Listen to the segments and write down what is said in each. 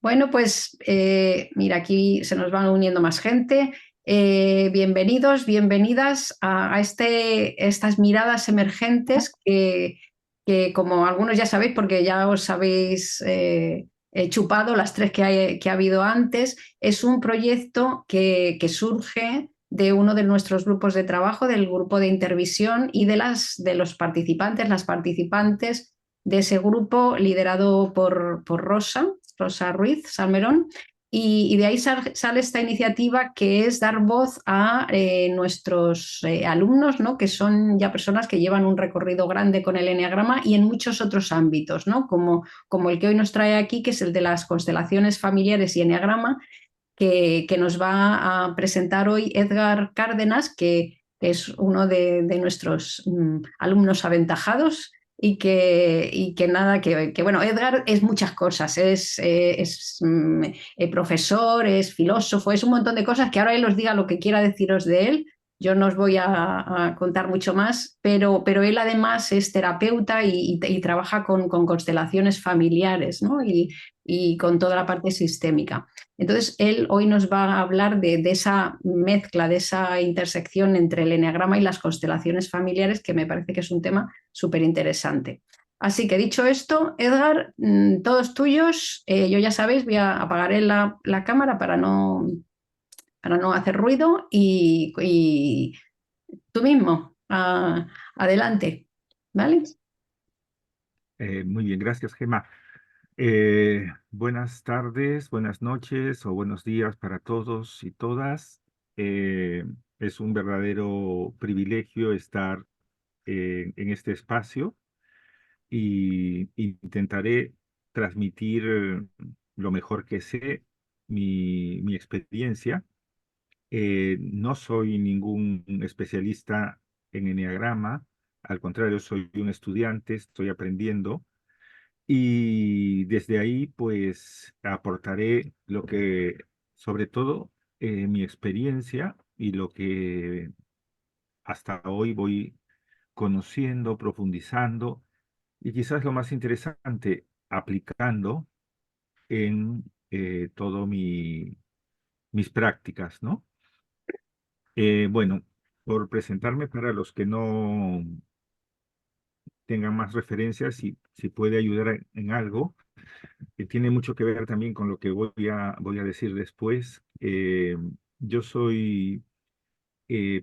Bueno, pues mira, aquí se nos van uniendo más gente. Bienvenidos, bienvenidas a estas miradas emergentes que, como algunos ya sabéis, porque ya os habéis chupado las tres que ha habido antes, es un proyecto que surge de uno de nuestros grupos de trabajo, del grupo de Intervisión y de los participantes, las participantes de ese grupo liderado por Rosa Ruiz Salmerón, y de ahí sale esta iniciativa que es dar voz a nuestros alumnos, ¿no? Que son ya personas que llevan un recorrido grande con el eneagrama y en muchos otros ámbitos, ¿no? Como el que hoy nos trae aquí, que es el de las constelaciones familiares y eneagrama, que nos va a presentar hoy Edgar Cárdenas, que es uno de nuestros alumnos aventajados y que nada, bueno, Edgar es muchas cosas, es profesor, es filósofo, es un montón de cosas que ahora él os diga lo que quiera deciros de él. Yo no os voy a contar mucho más, pero él además es terapeuta y trabaja con constelaciones familiares, ¿no? Y con toda la parte sistémica. Entonces, él hoy nos va a hablar de esa mezcla, de esa intersección entre el eneagrama y las constelaciones familiares, que me parece que es un tema súper interesante. Así que dicho esto, Edgar, todos tuyos. Yo ya sabéis, apagaré la cámara para no hacer ruido y tú mismo, adelante, ¿vale? Muy bien, gracias, Gemma. Buenas tardes, buenas noches o buenos días para todos y todas. Eh, es un verdadero privilegio estar en este espacio y intentaré transmitir lo mejor que sé, mi experiencia. No soy ningún especialista en eneagrama, al contrario, soy un estudiante, estoy aprendiendo. Y desde ahí, pues, aportaré lo que, sobre todo, mi experiencia y lo que hasta hoy voy conociendo, profundizando y quizás lo más interesante, aplicando en todo mis prácticas, ¿no? Bueno, por presentarme para los que no tengan más referencias, si puede ayudar en algo que tiene mucho que ver también con lo que voy a decir después. Yo soy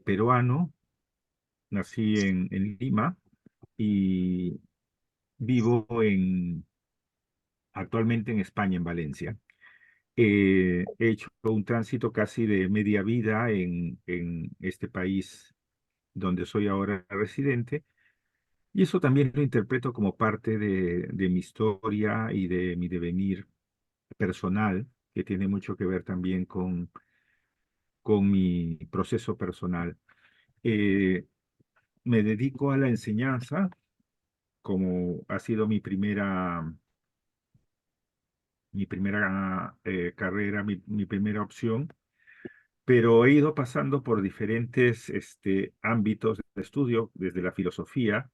peruano, nací en Lima y vivo actualmente en España, en Valencia. He hecho un tránsito casi de media vida en este país donde soy ahora residente, y eso también lo interpreto como parte de mi historia y de mi devenir personal, que tiene mucho que ver también con mi proceso personal. Eh, Me dedico a la enseñanza, como ha sido mi primera carrera, mi primera opción, pero he ido pasando por diferentes ámbitos de estudio, desde la filosofía,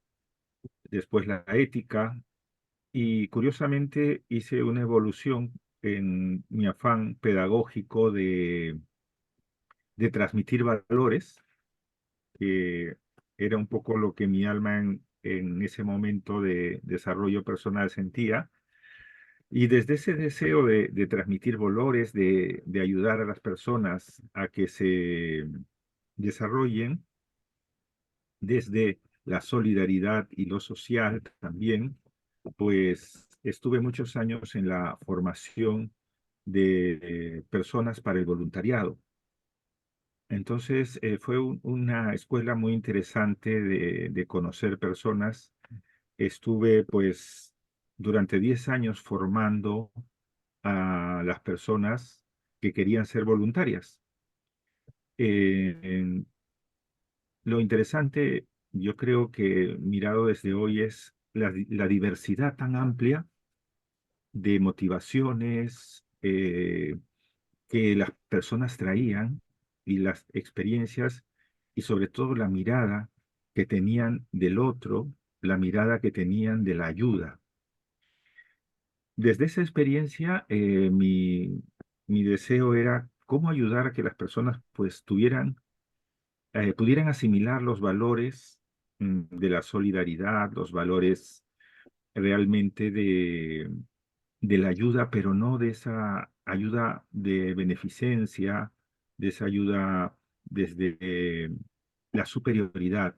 después la ética, y curiosamente hice una evolución en mi afán pedagógico de transmitir valores, que era un poco lo que mi alma en ese momento de desarrollo personal sentía. Y desde ese deseo de transmitir valores, de ayudar a las personas a que se desarrollen desde la solidaridad y lo social también, pues estuve muchos años en la formación de personas para el voluntariado. Entonces, fue una escuela muy interesante de conocer personas. Estuve, pues, durante 10 años formando a las personas que querían ser voluntarias. Lo interesante, yo creo que mirado desde hoy, es la diversidad tan amplia de motivaciones que las personas traían y las experiencias y sobre todo la mirada que tenían del otro, la mirada que tenían de la ayuda. desde esa experiencia, mi deseo era cómo ayudar a que las personas pues pudieran asimilar los valores de la solidaridad, los valores realmente de la ayuda, pero no de esa ayuda de beneficencia, de esa ayuda desde la superioridad.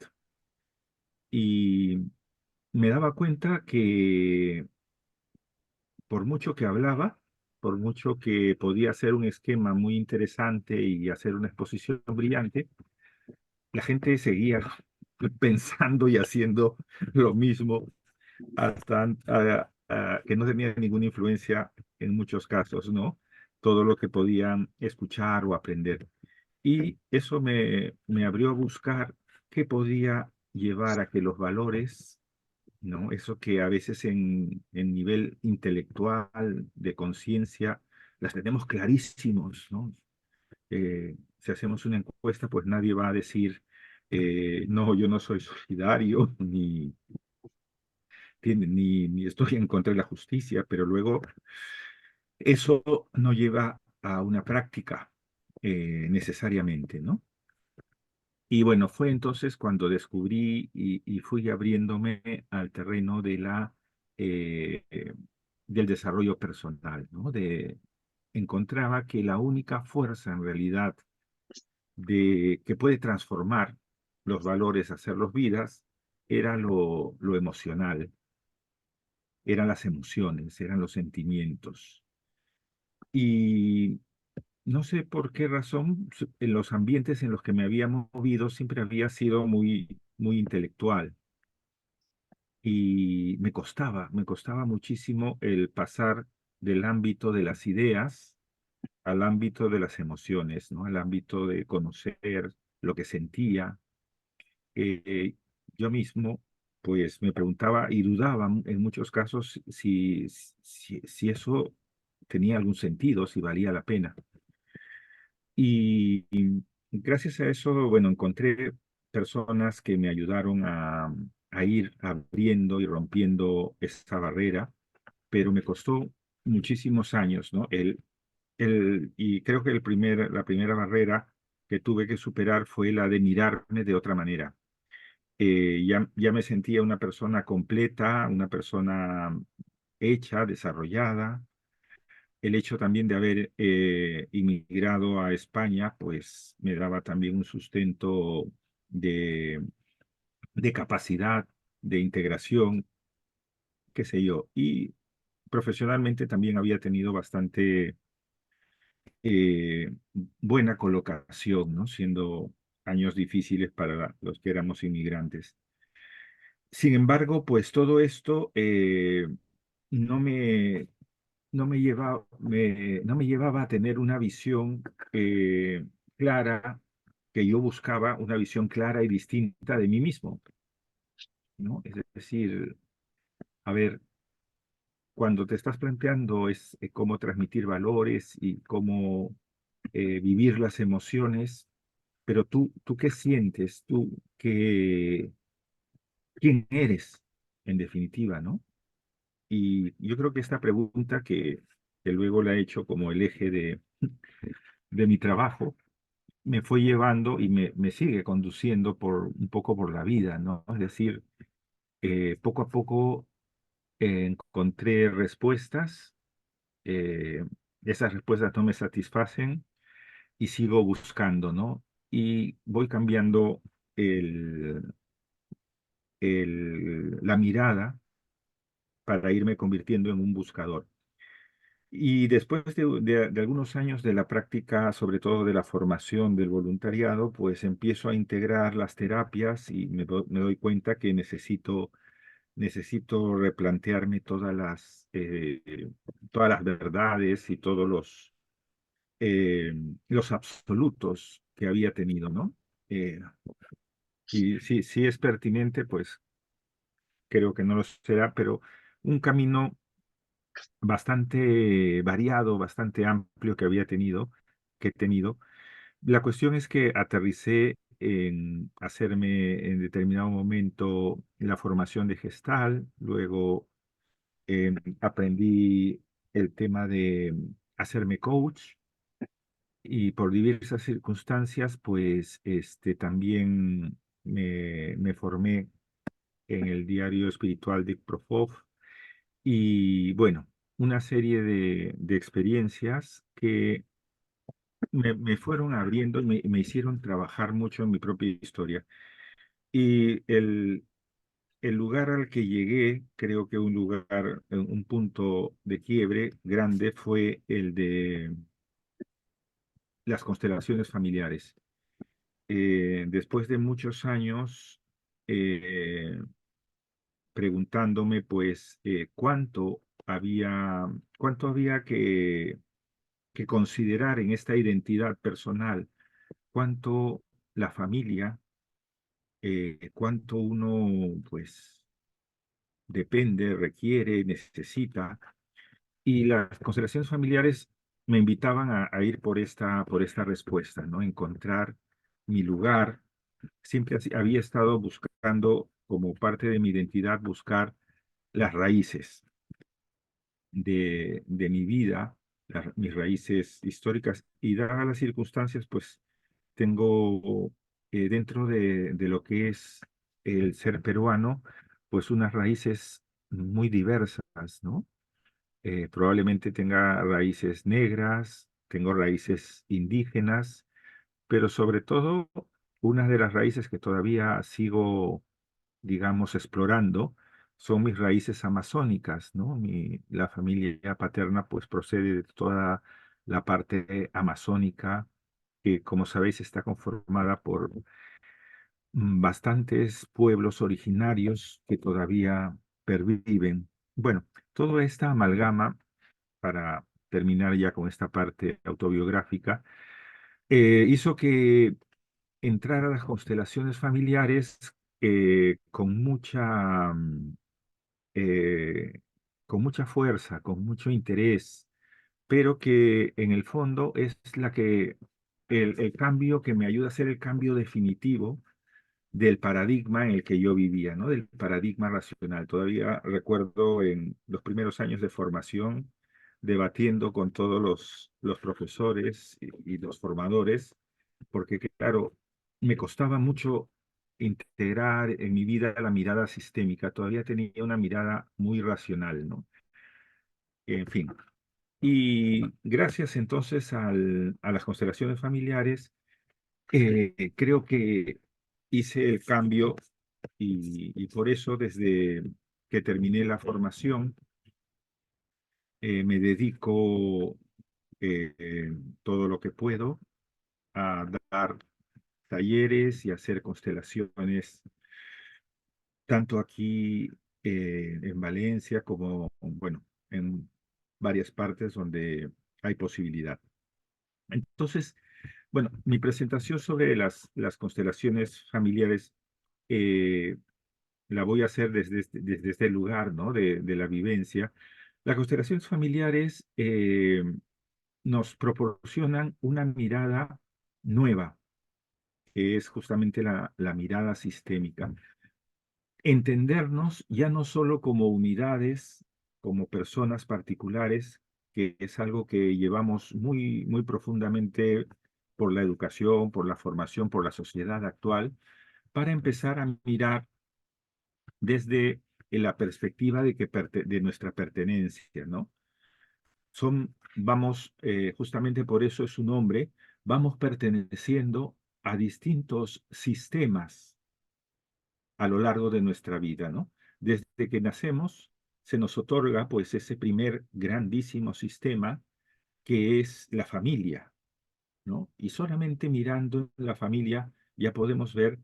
Y me daba cuenta que por mucho que hablaba, por mucho que podía hacer un esquema muy interesante y hacer una exposición brillante, la gente seguía pensando y haciendo lo mismo hasta que no tenía ninguna influencia en muchos casos, ¿no? Todo lo que podían escuchar o aprender. Y eso me abrió a buscar qué podía llevar a que los valores, ¿no? Eso que a veces en nivel intelectual, de conciencia, las tenemos clarísimos, ¿no? Si hacemos una encuesta, pues nadie va a decir, no, yo no soy solidario, ni estoy en contra de la justicia, pero luego eso no lleva a una práctica necesariamente, ¿no? Y bueno, fue entonces cuando descubrí y fui abriéndome al terreno del desarrollo personal, ¿no? Encontraba que la única fuerza en realidad que puede transformar los valores, hacerlos vidas, era lo emocional, eran las emociones, eran los sentimientos. Y no sé por qué razón, en los ambientes en los que me había movido siempre había sido muy intelectual y me costaba muchísimo el pasar del ámbito de las ideas al ámbito de las emociones, ¿no? Al ámbito de conocer lo que sentía. Eh, yo mismo, pues me preguntaba y dudaba en muchos casos si eso tenía algún sentido, si valía la pena. Y gracias a eso, bueno, encontré personas que me ayudaron a ir abriendo y rompiendo esa barrera, pero me costó muchísimos años, ¿no? Y creo que la primera barrera que tuve que superar fue la de mirarme de otra manera. Ya me sentía una persona completa, una persona hecha, desarrollada. El hecho también de haber inmigrado a España, pues me daba también un sustento de, de capacidad, de integración, qué sé yo. Y profesionalmente también había tenido bastante eh, buena colocación, ¿no? Siendo años difíciles para los que éramos inmigrantes. Sin embargo, pues todo esto no me, no me llevaba a tener una visión clara, que yo buscaba una visión clara y distinta de mí mismo, ¿no? Es decir, a ver, cuando te estás planteando es cómo transmitir valores y cómo vivir las emociones, pero tú qué sientes, quién eres, en definitiva, ¿no? Y yo creo que esta pregunta que luego la he hecho como el eje de mi trabajo, me fue llevando y me sigue conduciendo un poco por la vida, ¿no? Es decir, poco a poco encontré respuestas, eh, esas respuestas no me satisfacen y sigo buscando, ¿no? Y voy cambiando el, la mirada para irme convirtiendo en un buscador. Y después de algunos años de la práctica, sobre todo de la formación del voluntariado, pues empiezo a integrar las terapias y me doy cuenta que necesito replantearme todas las verdades y todos los absolutos que había tenido, ¿no? Eh, y si es pertinente, pues creo que no lo será, pero un camino bastante variado, bastante amplio que he tenido. La cuestión es que aterricé en hacerme en determinado momento la formación de Gestal, luego aprendí el tema de hacerme coach y por diversas circunstancias, pues también me formé en el diario espiritual de Profov y bueno, una serie de experiencias que me fueron abriendo y me hicieron trabajar mucho en mi propia historia. Y el lugar al que llegué, creo que un lugar, un punto de quiebre grande fue el de las constelaciones familiares. Después de muchos años eh, preguntándome, pues, cuánto había que considerar en esta identidad personal, cuánto la familia, cuánto uno, pues, depende, requiere, necesita. Y las constelaciones familiares me invitaban a ir por esta respuesta, ¿no? Encontrar mi lugar. Siempre había estado buscando, como parte de mi identidad, buscar las raíces de mi vida, mis raíces históricas. Y dadas las circunstancias, pues tengo dentro de lo que es el ser peruano, pues unas raíces muy diversas, ¿no? Probablemente tenga raíces negras, tengo raíces indígenas, pero sobre todo una de las raíces que todavía sigo, digamos, explorando son mis raíces amazónicas, ¿no? La familia paterna pues procede de toda la parte amazónica, que como sabéis está conformada por bastantes pueblos originarios que todavía perviven. Bueno, toda esta amalgama, para terminar ya con esta parte autobiográfica, hizo que entrara a las constelaciones familiares con eh, con mucha fuerza, con mucho interés, pero que en el fondo es el cambio que me ayuda a hacer el cambio definitivo del paradigma en el que yo vivía, ¿no? Del paradigma racional. Todavía recuerdo en los primeros años de formación debatiendo con todos los profesores y los formadores, porque claro, me costaba mucho integrar en mi vida la mirada sistémica. Todavía tenía una mirada muy racional, ¿no? En fin. Y gracias entonces a las constelaciones familiares, creo que hice el cambio y por eso desde que terminé la formación me dedico todo lo que puedo a dar talleres y hacer constelaciones, tanto aquí en Valencia como, bueno, en varias partes donde hay posibilidad. Entonces, bueno, mi presentación sobre las constelaciones familiares eh, la voy a hacer desde este lugar, ¿no? De la vivencia. Las constelaciones familiares nos proporcionan una mirada nueva, que es justamente la mirada sistémica. Entendernos ya no solo como unidades, como personas particulares, que es algo que llevamos muy profundamente por la educación, por la formación, por la sociedad actual, para empezar a mirar desde la perspectiva de nuestra pertenencia, ¿no? Vamos, justamente por eso es su nombre, vamos perteneciendo a distintos sistemas a lo largo de nuestra vida, ¿no? Desde que nacemos se nos otorga pues ese primer grandísimo sistema que es la familia, ¿no? Y solamente mirando la familia ya podemos ver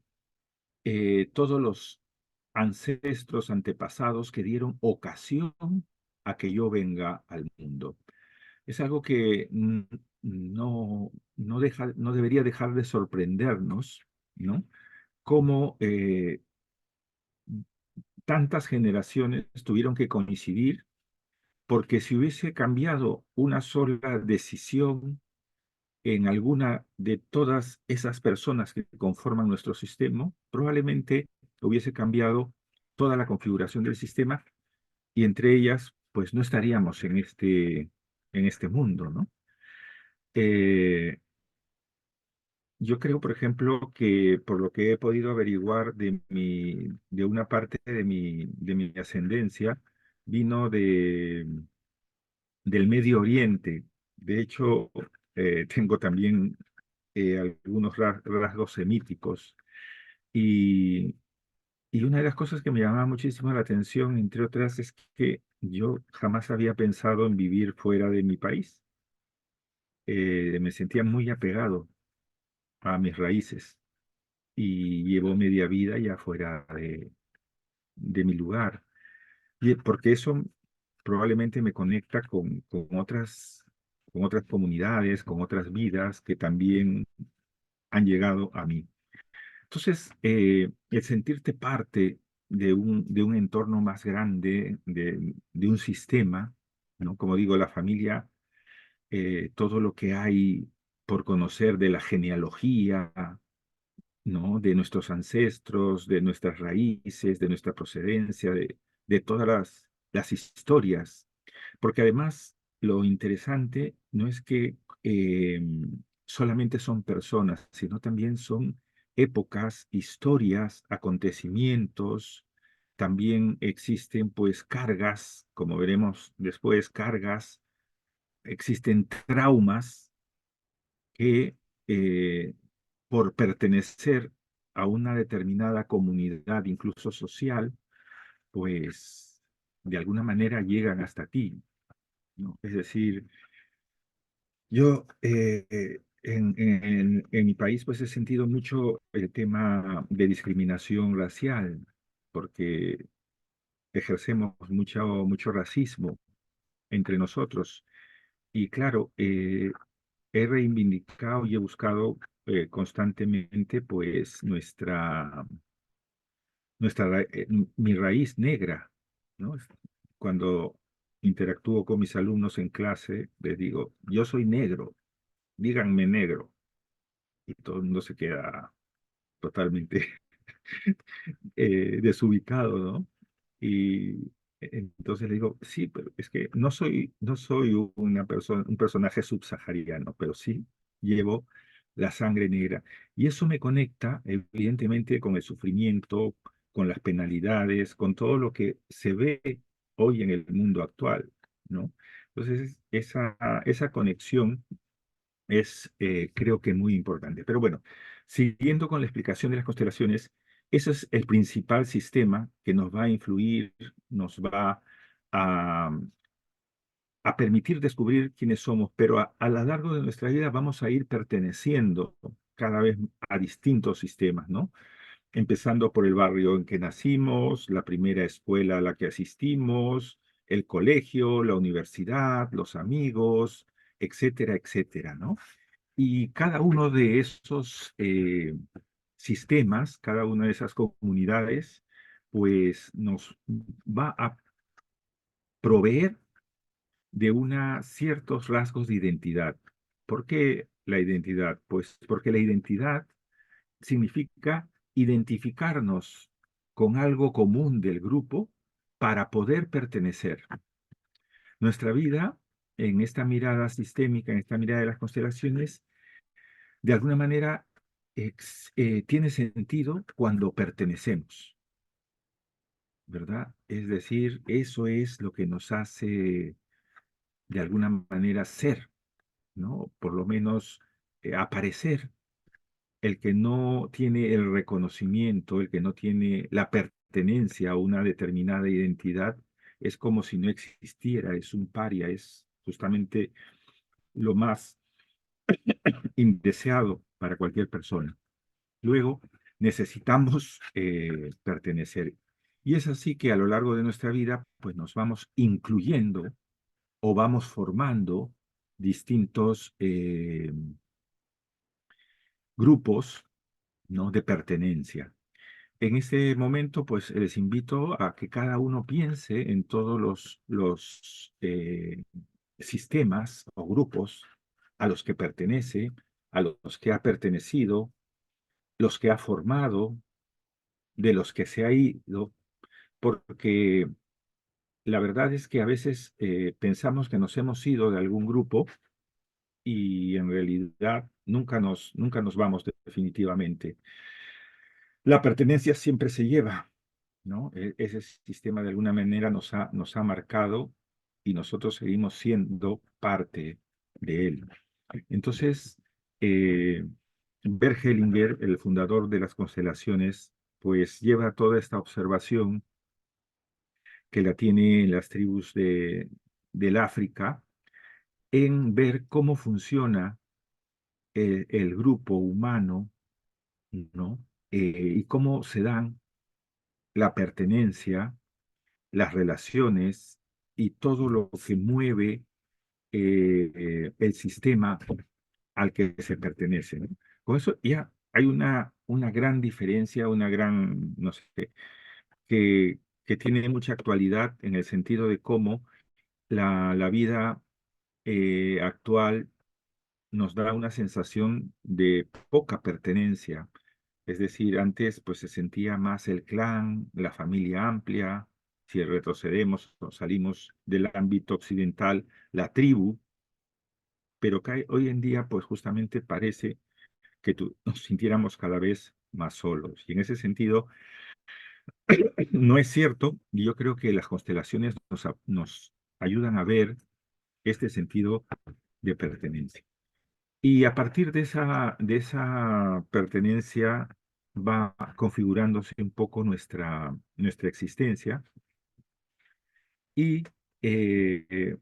todos los ancestros, antepasados que dieron ocasión a que yo venga al mundo. Es algo que no debería dejar de sorprendernos, ¿no? Cómo tantas generaciones tuvieron que coincidir, porque si hubiese cambiado una sola decisión en alguna de todas esas personas que conforman nuestro sistema, probablemente hubiese cambiado toda la configuración del sistema y entre ellas, pues no estaríamos en este mundo, ¿no? Eh, yo creo, por ejemplo, que por lo que he podido averiguar de una parte de mi ascendencia, vino del Medio Oriente. De hecho, tengo también algunos rasgos semíticos. Y, y una de las cosas que me llamaba muchísimo la atención, entre otras, es que yo jamás había pensado en vivir fuera de mi país. Me sentía muy apegado a mis raíces y llevo media vida ya fuera de mi lugar. Y porque eso probablemente me conecta con otras comunidades, con otras vidas que también han llegado a mí. Entonces, el sentirte parte de un entorno más grande, de un sistema, ¿no? Como digo, la familia, todo lo que hay por conocer de la genealogía, ¿no? De nuestros ancestros, de nuestras raíces, de nuestra procedencia, de todas las historias. Porque además lo interesante no es que solamente son personas, sino también son épocas, historias, acontecimientos. También existen pues cargas, como veremos después, cargas, existen traumas que por pertenecer a una determinada comunidad, incluso social, pues de alguna manera llegan hasta ti, ¿no? Es decir, yo en mi país pues he sentido mucho el tema de discriminación racial, porque ejercemos mucho racismo entre nosotros. Y claro, he reivindicado y he buscado constantemente pues mi raíz negra, ¿no? Cuando interactúo con mis alumnos en clase, les digo, yo soy negro, díganme negro, y todo el mundo se queda totalmente desubicado, ¿no? Y entonces le digo, sí, pero es que no soy una persona, un personaje subsahariano, pero sí llevo la sangre negra. Y eso me conecta, evidentemente, con el sufrimiento, con las penalidades, con todo lo que se ve hoy en el mundo actual, ¿no? Entonces, esa conexión es, creo que muy importante. Pero bueno, siguiendo con la explicación de las constelaciones, ese es el principal sistema que nos va a influir, nos va a, a permitir descubrir quiénes somos, pero a lo largo de nuestra vida vamos a ir perteneciendo cada vez a distintos sistemas, ¿no? Empezando por el barrio en que nacimos, la primera escuela a la que asistimos, el colegio, la universidad, los amigos, etcétera, etcétera, ¿no? Y cada uno de esos sistemas, cada una de esas comunidades, pues nos va a proveer de ciertos rasgos de identidad. ¿Por qué la identidad? Pues porque la identidad significa identificarnos con algo común del grupo para poder pertenecer. Nuestra vida, en esta mirada sistémica, en esta mirada de las constelaciones, de alguna manera tiene sentido cuando pertenecemos, ¿verdad? Es decir, eso es lo que nos hace de alguna manera ser, ¿no? Por lo menos aparecer. El que no tiene el reconocimiento, el que no tiene la pertenencia a una determinada identidad, es como si no existiera, es un paria, es justamente lo más indeseado para cualquier persona. Luego, necesitamos pertenecer. Y es así que a lo largo de nuestra vida, pues nos vamos incluyendo o vamos formando distintos grupos, ¿no? De pertenencia. En este momento, pues les invito a que cada uno piense en todos los sistemas o grupos a los que pertenece, a los que ha pertenecido, los que ha formado, de los que se ha ido, porque la verdad es que a veces pensamos que nos hemos ido de algún grupo y en realidad nunca nos vamos definitivamente. La pertenencia siempre se lleva, ¿no? Ese sistema de alguna manera nos ha marcado y nosotros seguimos siendo parte de él. Entonces, eh, Bert Hellinger, el fundador de las constelaciones, pues lleva toda esta observación que la tiene en las tribus del África en ver cómo funciona el grupo humano, ¿no? Y cómo se dan la pertenencia, las relaciones y todo lo que mueve el sistema al que se pertenece, ¿no? Con eso ya hay una gran diferencia, una gran, no sé, que tiene mucha actualidad en el sentido de cómo la vida actual nos da una sensación de poca pertenencia. Es decir, antes pues se sentía más el clan, la familia amplia. Si retrocedemos o salimos del ámbito occidental, la tribu, pero hoy en día pues justamente parece que nos sintiéramos cada vez más solos. Y en ese sentido, no es cierto, y yo creo que las constelaciones nos ayudan a ver este sentido de pertenencia. Y a partir de esa pertenencia va configurándose un poco nuestra existencia y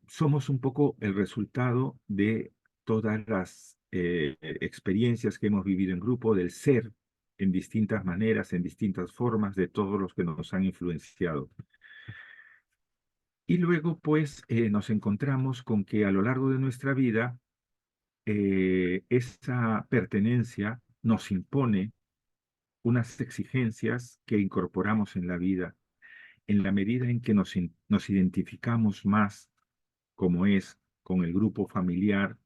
somos un poco el resultado de todas las experiencias que hemos vivido en grupo, del ser en distintas maneras, en distintas formas, de todos los que nos han influenciado. Y luego, pues, nos encontramos con que a lo largo de nuestra vida, esa pertenencia nos impone unas exigencias que incorporamos en la vida en la medida en que nos identificamos más como es con el grupo familiar.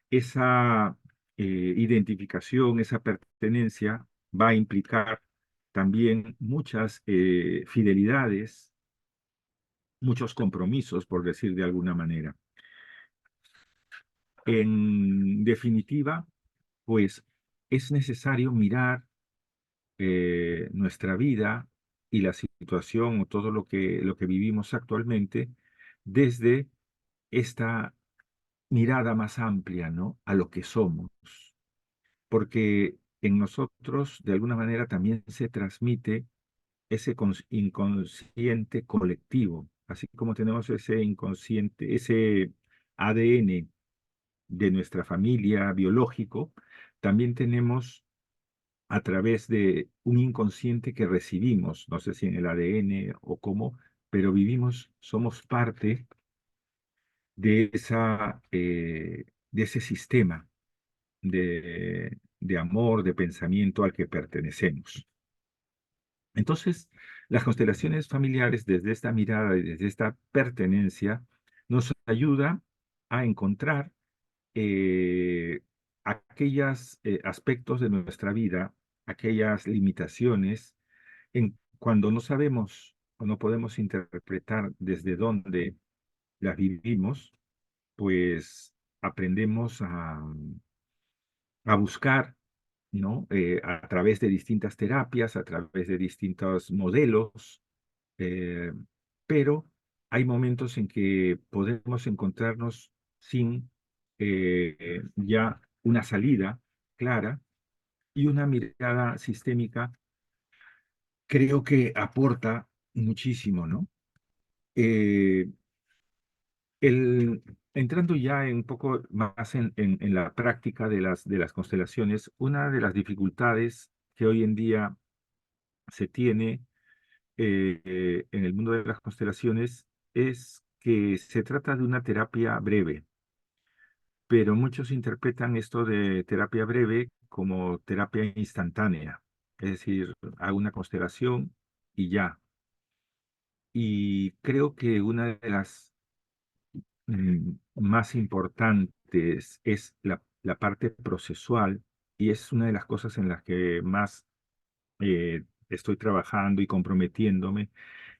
Esa identificación, esa pertenencia va a implicar también muchas fidelidades, muchos compromisos, por decir de alguna manera. En definitiva, pues es necesario mirar nuestra vida y la situación o todo lo que vivimos actualmente desde esta mirada más amplia, ¿no? A lo que somos. Porque en nosotros, de alguna manera, también se transmite ese inconsciente colectivo, así como tenemos ese inconsciente, ese ADN de nuestra familia biológico, también tenemos a través de un inconsciente que recibimos, no sé si en el ADN o cómo, pero vivimos, somos parte de ese sistema de amor, de pensamiento al que pertenecemos. Entonces, las constelaciones familiares, desde esta mirada y desde esta pertenencia, nos ayuda a encontrar eh, aquellos aspectos de nuestra vida, aquellas limitaciones, cuando no sabemos o no podemos interpretar desde dónde las vivimos, pues aprendemos a buscar, ¿no? A través de distintas terapias, a través de distintos modelos, eh, pero hay momentos en que podemos encontrarnos sin ya una salida clara y una mirada sistémica creo que aporta muchísimo, ¿no? Eh, entrando ya un poco más en la práctica de las constelaciones, una de las dificultades que hoy en día se tiene en el mundo de las constelaciones es que se trata de una terapia breve, pero muchos interpretan esto de terapia breve como terapia instantánea, es decir, hago una constelación y ya. Y creo que una de las más importantes es la parte procesual y es una de las cosas en las que más estoy trabajando y comprometiéndome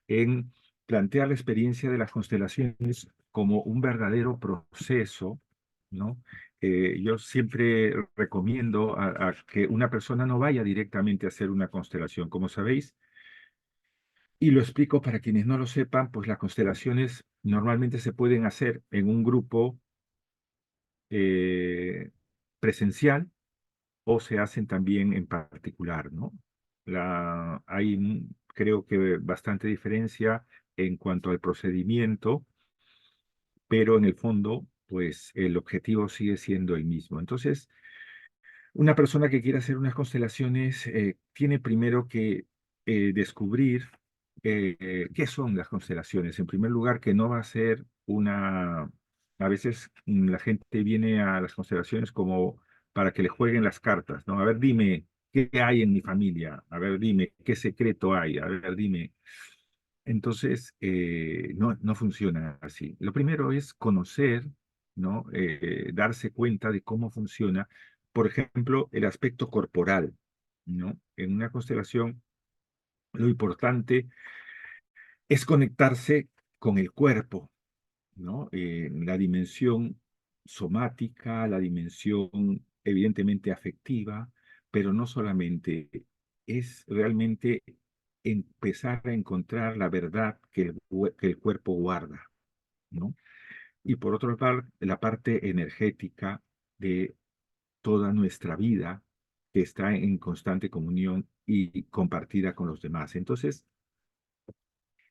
en plantear la experiencia de las constelaciones como un verdadero proceso, ¿no? Yo siempre recomiendo a que una persona no vaya directamente a hacer una constelación. Como sabéis, y lo explico para quienes no lo sepan, pues las constelaciones normalmente se pueden hacer en un grupo eh, presencial o se hacen también en particular, ¿no? Hay, creo que bastante diferencia en cuanto al procedimiento, pero en el fondo, pues el objetivo sigue siendo el mismo. Entonces, una persona que quiera hacer unas constelaciones tiene primero que descubrir qué son las constelaciones. En primer lugar, que no va a ser una... A veces la gente viene a las constelaciones como para que le jueguen las cartas, ¿no? A ver, dime, ¿qué hay en mi familia? A ver, dime, ¿qué secreto hay? A ver, dime. Entonces, no funciona así. Lo primero es conocer, ¿no? Darse cuenta de cómo funciona, por ejemplo, el aspecto corporal, ¿no? En una constelación, lo importante es conectarse con el cuerpo, ¿no? La dimensión somática, la dimensión evidentemente afectiva, pero no solamente, es realmente empezar a encontrar la verdad que el cuerpo guarda, ¿no? Y por otro lado, la parte energética de toda nuestra vida que está en constante comunión y compartida con los demás. Entonces,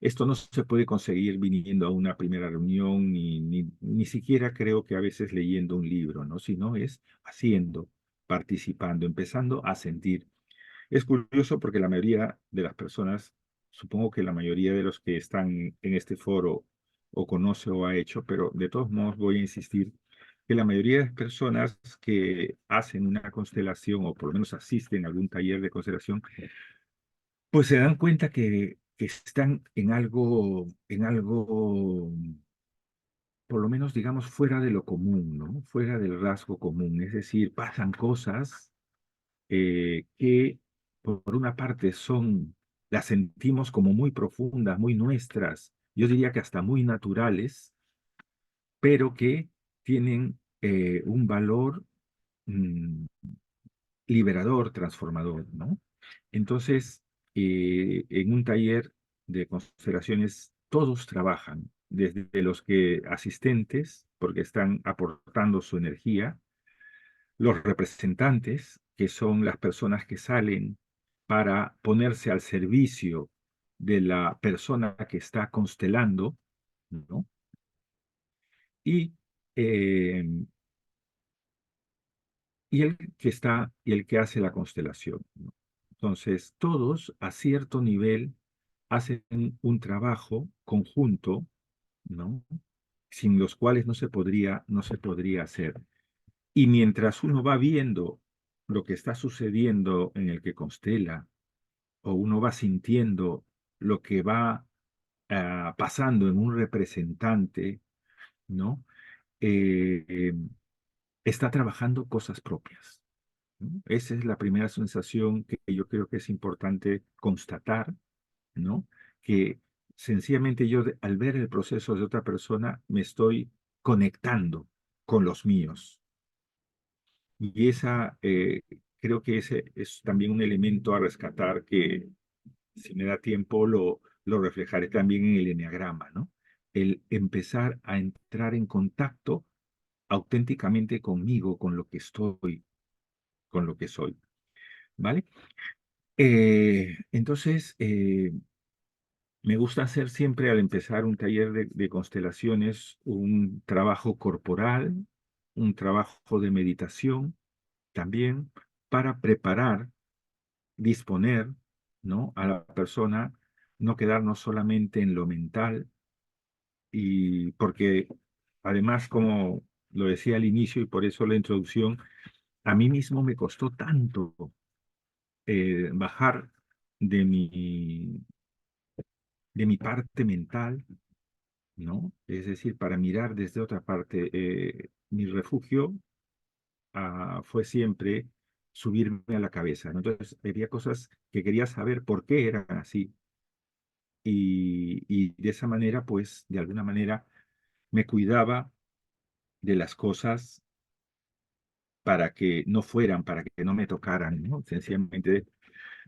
esto no se puede conseguir viniendo a una primera reunión, ni siquiera creo que a veces leyendo un libro, ¿no? Sino es haciendo, participando, empezando a sentir. Es curioso porque la mayoría de las personas, supongo que la mayoría de los que están en este foro o conoce o ha hecho, pero de todos modos voy a insistir que la mayoría de las personas que hacen una constelación o por lo menos asisten a algún taller de constelación, pues se dan cuenta que están en algo, por lo menos digamos, fuera de lo común, ¿no? Fuera del rasgo común. Es decir, pasan cosas que por una parte las sentimos como muy profundas, muy nuestras, yo diría que hasta muy naturales, pero que tienen un valor mm, liberador, transformador, ¿no? Entonces, en un taller de constelaciones, todos trabajan, desde los que asistentes, porque están aportando su energía, los representantes, que son las personas que salen para ponerse al servicio de la persona que está constelando, ¿no? Y, eh, y el que hace la constelación, ¿no? Entonces, todos a cierto nivel hacen un trabajo conjunto, ¿no? Sin los cuales no se podría hacer. Y mientras uno va viendo lo que está sucediendo en el que constela, o uno va sintiendo lo que va pasando en un representante, ¿no? Eh, eh, Está trabajando cosas propias, ¿no? Esa es la primera sensación que yo creo que es importante constatar, ¿no? Que sencillamente yo al ver el proceso de otra persona me estoy conectando con los míos. Y creo que ese es también un elemento a rescatar que, si me da tiempo, lo reflejaré también en el eneagrama, ¿no? El empezar a entrar en contacto auténticamente conmigo, con lo que estoy, con lo que soy, ¿vale? Entonces, me gusta hacer siempre al empezar un taller de constelaciones un trabajo corporal, un trabajo de meditación también para preparar, disponer, ¿no? A la persona, no quedarnos solamente en lo mental, y porque además, como lo decía al inicio y por eso la introducción, a mí mismo me costó tanto bajar de de mi parte mental, ¿no? Es decir, para mirar desde otra parte. Mi refugio fue siempre subirme a la cabeza, ¿no? Entonces, había cosas que quería saber por qué eran así. y de esa manera, pues, de alguna manera, me cuidaba de las cosas para que no fueran, para que no me tocaran, ¿no? Sencillamente,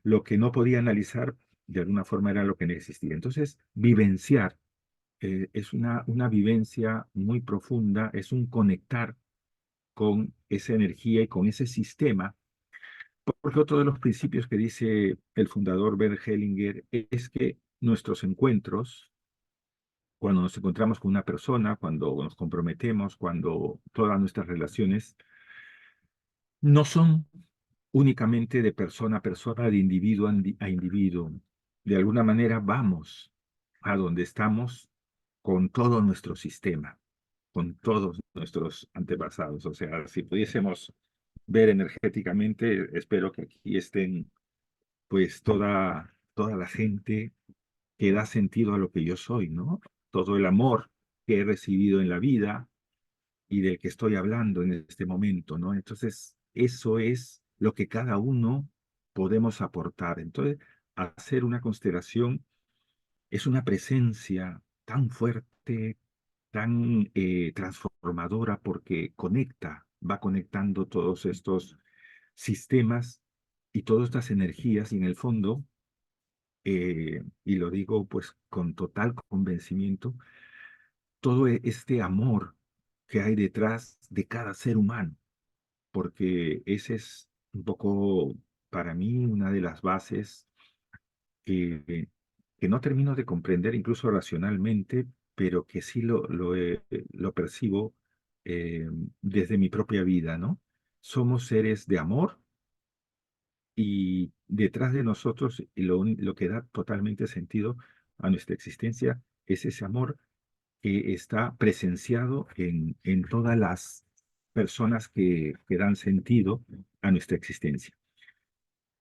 lo que no podía analizar, de alguna forma, era lo que no existía. Entonces, vivenciar es una vivencia muy profunda, es un conectar con esa energía y con ese sistema, porque otro de los principios que dice el fundador Bert Hellinger es que nuestros encuentros, cuando nos encontramos con una persona, cuando nos comprometemos, cuando todas nuestras relaciones, no son únicamente de persona a persona, de individuo a individuo. De alguna manera vamos a donde estamos con todo nuestro sistema, con todos nuestros antepasados. O sea, si pudiésemos ver energéticamente, espero que aquí estén pues toda la gente que da sentido a lo que yo soy, ¿no? Todo el amor que he recibido en la vida y del que estoy hablando en este momento, ¿no? Entonces, eso es lo que cada uno podemos aportar. Entonces, hacer una constelación es una presencia tan fuerte, tan transformadora, porque conecta, va conectando todos estos sistemas y todas estas energías, y en el fondo, y lo digo pues con total convencimiento, todo este amor que hay detrás de cada ser humano, porque ese es un poco para mí una de las bases que, que no termino de comprender incluso racionalmente, pero que sí lo percibo eh, desde mi propia vida, ¿no? Somos seres de amor y detrás de nosotros lo que da totalmente sentido a nuestra existencia es ese amor que está presenciado en todas las personas que dan sentido a nuestra existencia.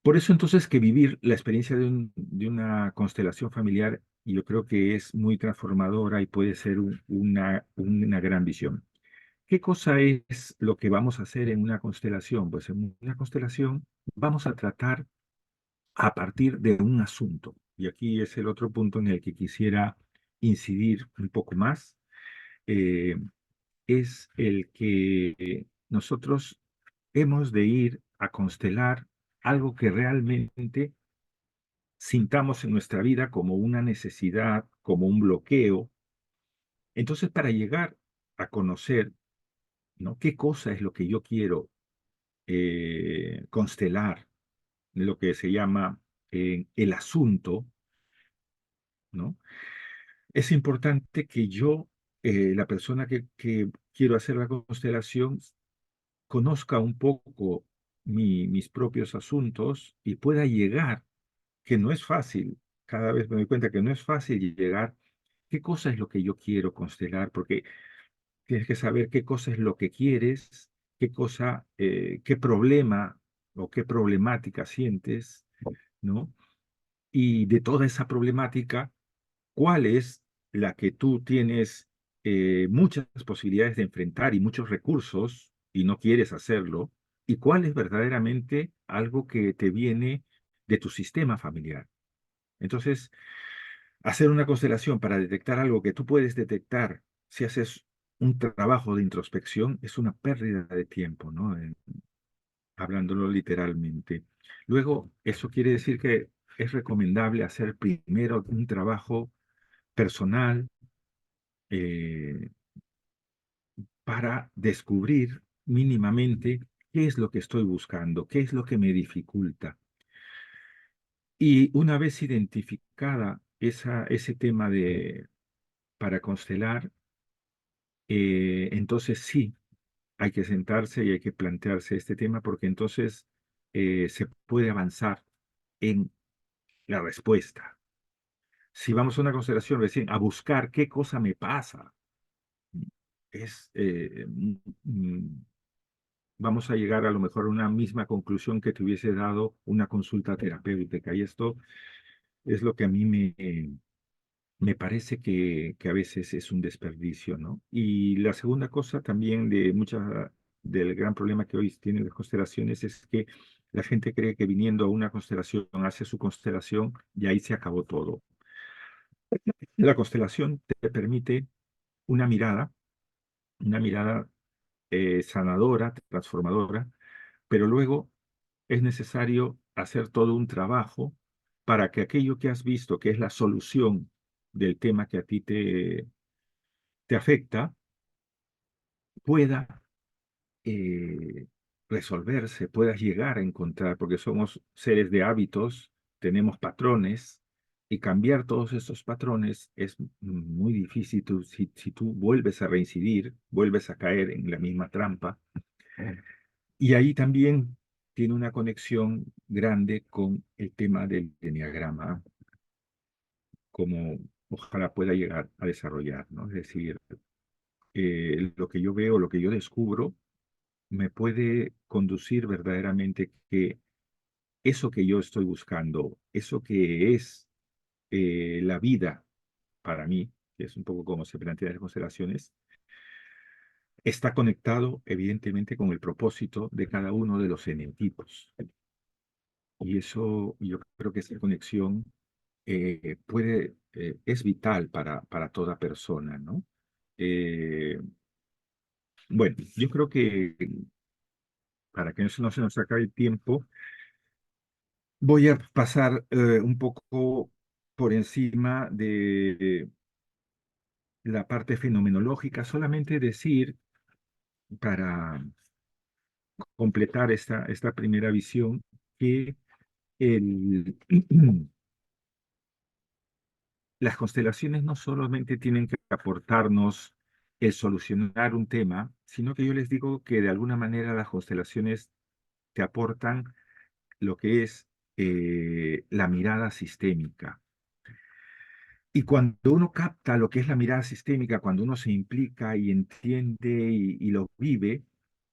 Por eso entonces que vivir la experiencia de una constelación familiar, yo creo que es muy transformadora y puede ser una gran visión. ¿Qué cosa es lo que vamos a hacer en una constelación? Pues en una constelación vamos a tratar a partir de un asunto. Y aquí es el otro punto en el que quisiera incidir un poco más. eh, es el que nosotros hemos de ir a constelar algo que realmente sintamos en nuestra vida como una necesidad, como un bloqueo. Entonces, para llegar a conocer, ¿no? qué cosa es lo que yo quiero constelar, lo que se llama el asunto, ¿no? Es importante que yo, la persona que quiero hacer la constelación, conozca un poco mis propios asuntos y pueda llegar, que no es fácil, cada vez me doy cuenta que no es fácil llegar, qué cosa es lo que yo quiero constelar, porque tienes que saber qué cosa es lo que quieres, qué cosa, qué problema o qué problemática sientes, ¿no? Y de toda esa problemática, ¿cuál es la que tú tienes muchas posibilidades de enfrentar y muchos recursos y no quieres hacerlo? ¿Y cuál es verdaderamente algo que te viene de tu sistema familiar? Entonces, hacer una constelación para detectar algo que tú puedes detectar si haces un trabajo de introspección es una pérdida de tiempo, ¿no? Hablándolo literalmente. Luego, eso quiere decir que es recomendable hacer primero un trabajo personal, eh, para descubrir mínimamente qué es lo que estoy buscando, qué es lo que me dificulta. Y una vez identificada ese tema para constelar, entonces sí, hay que sentarse y hay que plantearse este tema porque entonces se puede avanzar en la respuesta. Si vamos a una constelación recién, a buscar qué cosa me pasa, es, vamos a llegar a lo mejor a una misma conclusión que te hubiese dado una consulta terapéutica. Y esto es lo que a mí me parece que a veces es un desperdicio, ¿no? Y la segunda cosa también del gran problema que hoy tienen las constelaciones es que la gente cree que viniendo a una constelación, hace su constelación y ahí se acabó todo. La constelación te permite una mirada sanadora, transformadora, pero luego es necesario hacer todo un trabajo para que aquello que has visto, que es la solución del tema que a ti te afecta, pueda eh, resolverse, puedas llegar a encontrar, porque somos seres de hábitos, tenemos patrones, y cambiar todos estos patrones es muy difícil si tú vuelves a reincidir, vuelves a caer en la misma trampa. Y ahí también tiene una conexión grande con el tema del enneagrama, como ojalá pueda llegar a desarrollar, ¿no? Es decir, lo que yo veo, lo que yo descubro, me puede conducir verdaderamente que eso que yo estoy buscando, eso que es la vida para mí, que es un poco como se plantea en las constelaciones, está conectado evidentemente con el propósito de cada uno de los eneatipos. Y eso, yo creo que esa conexión es vital para toda persona, ¿no? Eh, bueno, yo creo que para que no se nos acabe el tiempo, voy a pasar un poco por encima de la parte fenomenológica, solamente decir, para completar esta primera visión, que el, las constelaciones no solamente tienen que aportarnos el solucionar un tema, sino que yo les digo que de alguna manera las constelaciones te aportan lo que es la mirada sistémica. Y cuando uno capta lo que es la mirada sistémica, cuando uno se implica y entiende y lo vive,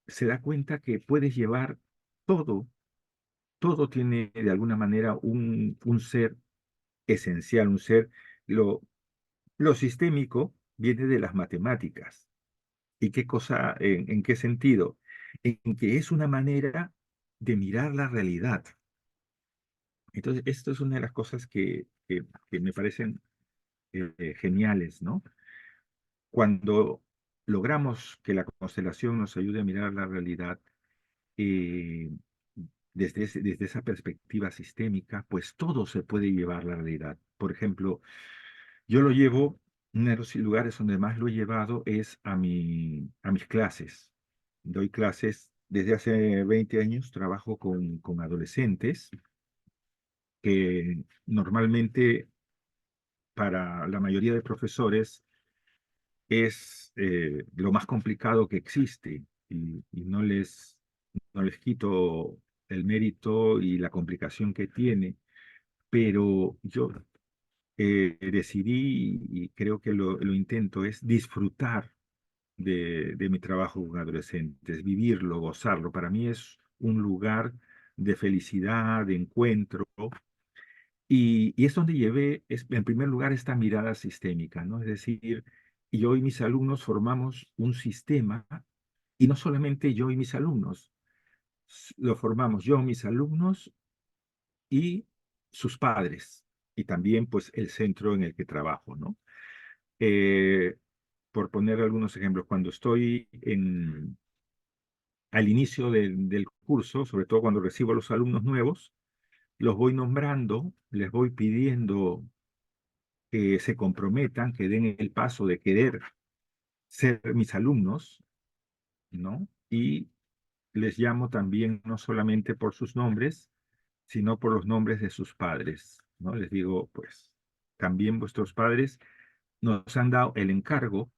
se da cuenta que puedes llevar todo, todo tiene de alguna manera un ser esencial, un ser, lo, lo sistémico viene de las matemáticas. ¿Y qué cosa, en qué sentido? En que es una manera de mirar la realidad. Entonces, esto es una de las cosas que me parecen geniales, ¿no? Cuando logramos que la constelación nos ayude a mirar la realidad eh, desde esa perspectiva sistémica, pues todo se puede llevar a la realidad. Por ejemplo, yo lo llevo, uno de los lugares donde más lo he llevado es a mis clases. Doy clases desde hace 20 años, trabajo con adolescentes que normalmente para la mayoría de profesores es lo más complicado que existe y no les quito el mérito y la complicación que tiene, pero yo decidí y creo que lo intento es disfrutar de mi trabajo con adolescentes, vivirlo, gozarlo. Para mí es un lugar de felicidad, de encuentro, y es donde llevé, en primer lugar, esta mirada sistémica, ¿no? Es decir, yo y mis alumnos formamos un sistema, y no solamente yo y mis alumnos, lo formamos yo, mis alumnos y sus padres, y también pues el centro en el que trabajo, ¿no? Eh, por poner algunos ejemplos, cuando estoy al inicio del curso, sobre todo cuando recibo a los alumnos nuevos, los voy nombrando, les voy pidiendo que se comprometan, que den el paso de querer ser mis alumnos, ¿no? Y les llamo también no solamente por sus nombres, sino por los nombres de sus padres, ¿no? Les digo, pues, también vuestros padres nos han dado el encargo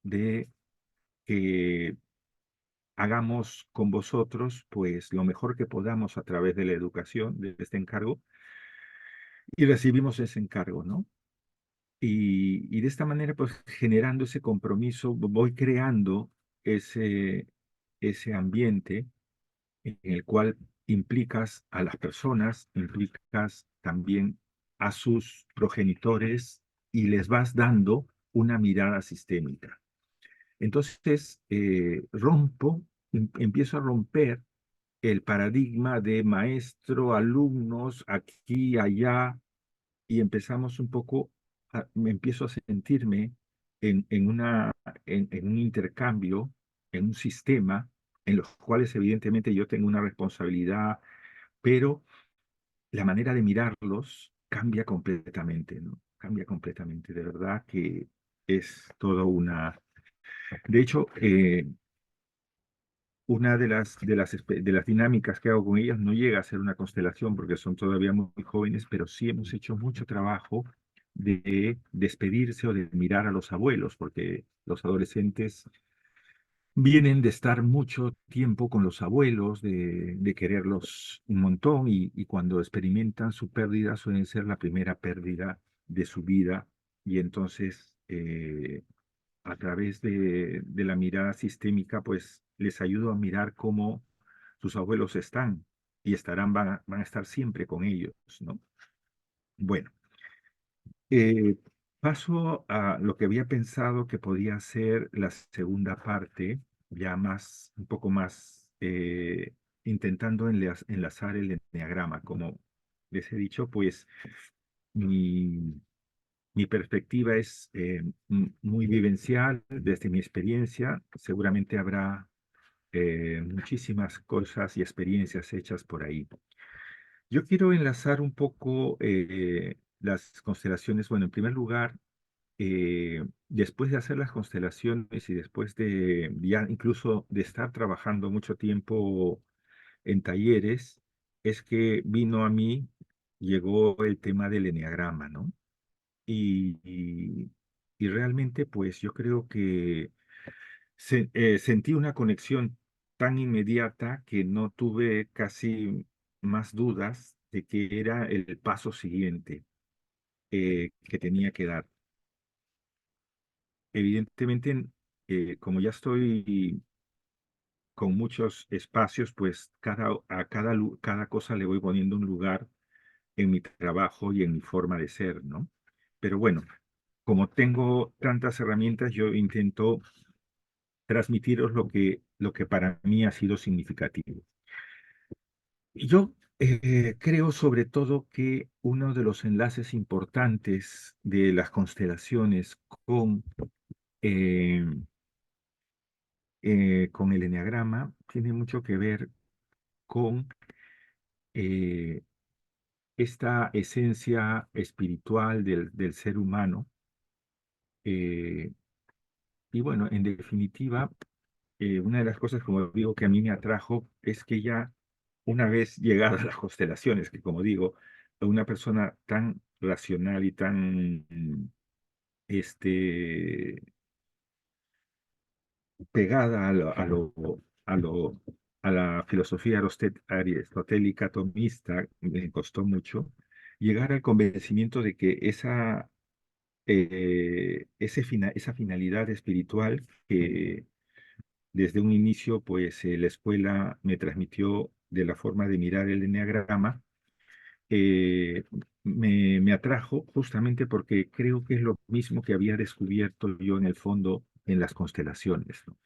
de que hagamos con vosotros, pues, lo mejor que podamos a través de la educación, de este encargo, y recibimos ese encargo, ¿no? Y de esta manera, pues generando ese compromiso, voy creando ese, ese ambiente en el cual implicas a las personas, implicas también a sus progenitores y les vas dando una mirada sistémica. Entonces, empiezo a romper el paradigma de maestro, alumnos, aquí, allá, y empezamos un poco me empiezo a sentirme en en un intercambio, en un sistema en los cuales evidentemente yo tengo una responsabilidad, pero la manera de mirarlos cambia completamente, ¿no? Cambia completamente. De verdad que es todo una... De hecho, una de las dinámicas que hago con ellas no llega a ser una constelación porque son todavía muy jóvenes, pero sí hemos hecho mucho trabajo de despedirse o de mirar a los abuelos, porque los adolescentes vienen de estar mucho tiempo con los abuelos, de quererlos un montón y cuando experimentan su pérdida suelen ser la primera pérdida de su vida y entonces a través de la mirada sistémica pues les ayudo a mirar cómo sus abuelos están y van a estar siempre con ellos, ¿no? Bueno, eh, paso a lo que había pensado que podía ser la segunda parte, ya más, un poco más, intentando enlazar el enneagrama. Como les he dicho, pues mi, mi perspectiva es muy vivencial desde mi experiencia. Seguramente habrá muchísimas cosas y experiencias hechas por ahí. Yo quiero enlazar un poco las constelaciones. Bueno, en primer lugar, después de hacer las constelaciones y después de ya incluso de estar trabajando mucho tiempo en talleres, es que vino a mí, llegó el tema del eneagrama, ¿no? Y, y, y realmente, pues yo creo que sentí una conexión tan inmediata que no tuve casi más dudas de que era el paso siguiente que tenía que dar. Evidentemente, como ya estoy con muchos espacios, pues cada cosa le voy poniendo un lugar en mi trabajo y en mi forma de ser, ¿no? Pero bueno, como tengo tantas herramientas, yo intento transmitiros lo que para mí ha sido significativo. Yo creo sobre todo que uno de los enlaces importantes de las constelaciones eh, con el eneagrama tiene mucho que ver con eh, esta esencia espiritual del ser humano. eh, y bueno, en definitiva, una de las cosas, como digo, que a mí me atrajo es que ya una vez llegadas las constelaciones, que como digo, una persona tan racional y tan este, pegada a lo- a la filosofía aristotélica tomista, me costó mucho llegar al convencimiento de que esa finalidad espiritual que desde un inicio, pues la escuela me transmitió de la forma de mirar el enneagrama, eh, me atrajo justamente porque creo que es lo mismo que había descubierto yo en el fondo en las constelaciones, ¿no?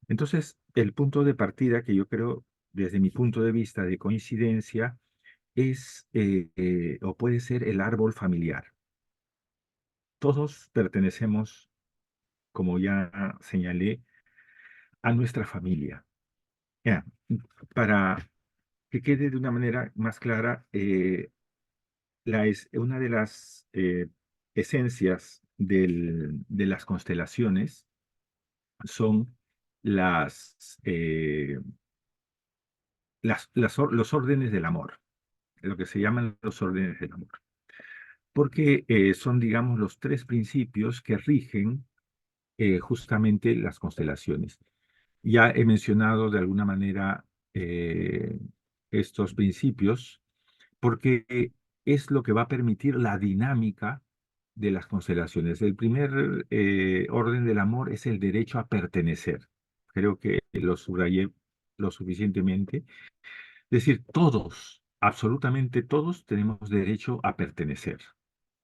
Entonces, el punto de partida que yo creo, desde mi punto de vista de coincidencia, es o puede ser el árbol familiar. Todos pertenecemos, como ya señalé, a nuestra familia. Ya, para que quede de una manera más clara, una de las esencias de las constelaciones son los órdenes del amor, lo que se llaman los órdenes del amor, porque son, digamos, los tres principios que rigen justamente las constelaciones. Ya he mencionado de alguna manera estos principios porque es lo que va a permitir la dinámica de las constelaciones. El primer orden del amor es el derecho a pertenecer. Creo que lo subrayé lo suficientemente. Es decir, todos, absolutamente todos, tenemos derecho a pertenecer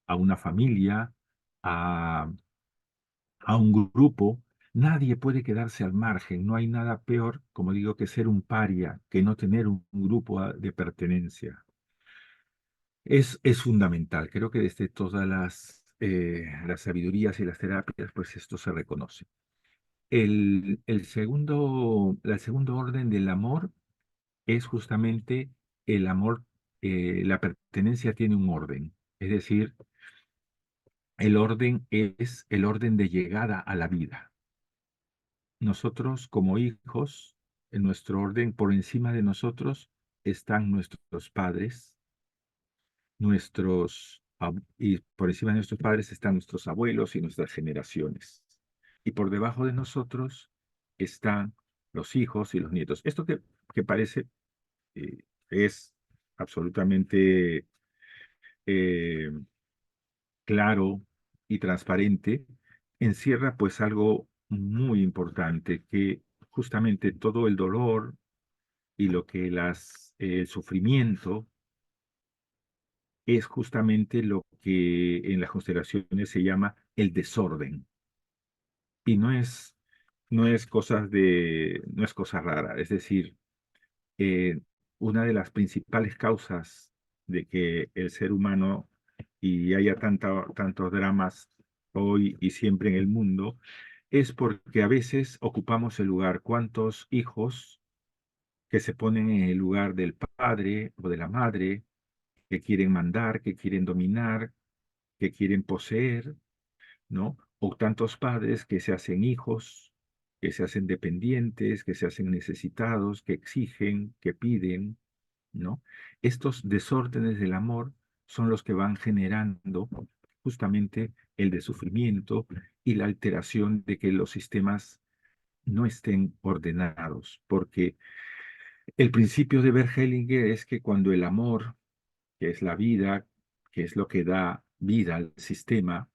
a una familia, a, a un grupo. Nadie puede quedarse al margen. No hay nada peor, como digo, que ser un paria, que no tener un grupo de pertenencia. Es fundamental. Creo que desde todas las sabidurías y las terapias, pues esto se reconoce. El segundo orden del amor es justamente el amor, la pertenencia tiene un orden, es decir, el orden es el orden de llegada a la vida. Nosotros como hijos, en nuestro orden, por encima de nosotros están nuestros padres, y por encima de nuestros padres están nuestros abuelos y nuestras generaciones. Y por debajo de nosotros están los hijos y los nietos. Esto que parece es absolutamente eh, claro y transparente, encierra pues algo muy importante, que justamente todo el dolor y lo que el sufrimiento es justamente lo que en las constelaciones se llama el desorden. Y no es cosa rara. Es decir, eh, una de las principales causas de que el ser humano y haya tantos dramas hoy y siempre en el mundo es porque a veces ocupamos el lugar. ¿Cuántos hijos que se ponen en el lugar del padre o de la madre, que quieren mandar, que quieren dominar, que quieren poseer, ¿no? O tantos padres que se hacen hijos, que se hacen dependientes, que se hacen necesitados, que exigen, que piden, ¿no? Estos desórdenes del amor son los que van generando justamente el de sufrimiento y la alteración de que los sistemas no estén ordenados, porque el principio de Bergelinger es que cuando el amor, que es la vida, que es lo que da vida al sistema,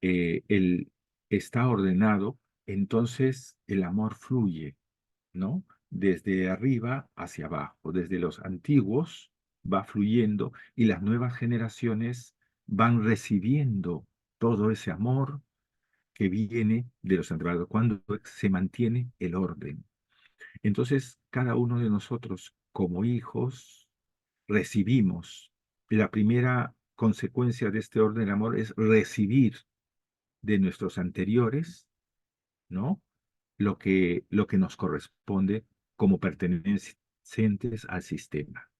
el, está ordenado, entonces el amor fluye, ¿no? Desde arriba hacia abajo, desde los antiguos va fluyendo y las nuevas generaciones van recibiendo todo ese amor que viene de los antepasados, cuando se mantiene el orden. Entonces, cada uno de nosotros como hijos recibimos. La primera consecuencia de este orden del amor es recibir de nuestros anteriores, ¿no? Lo que nos corresponde como pertenecientes al sistema.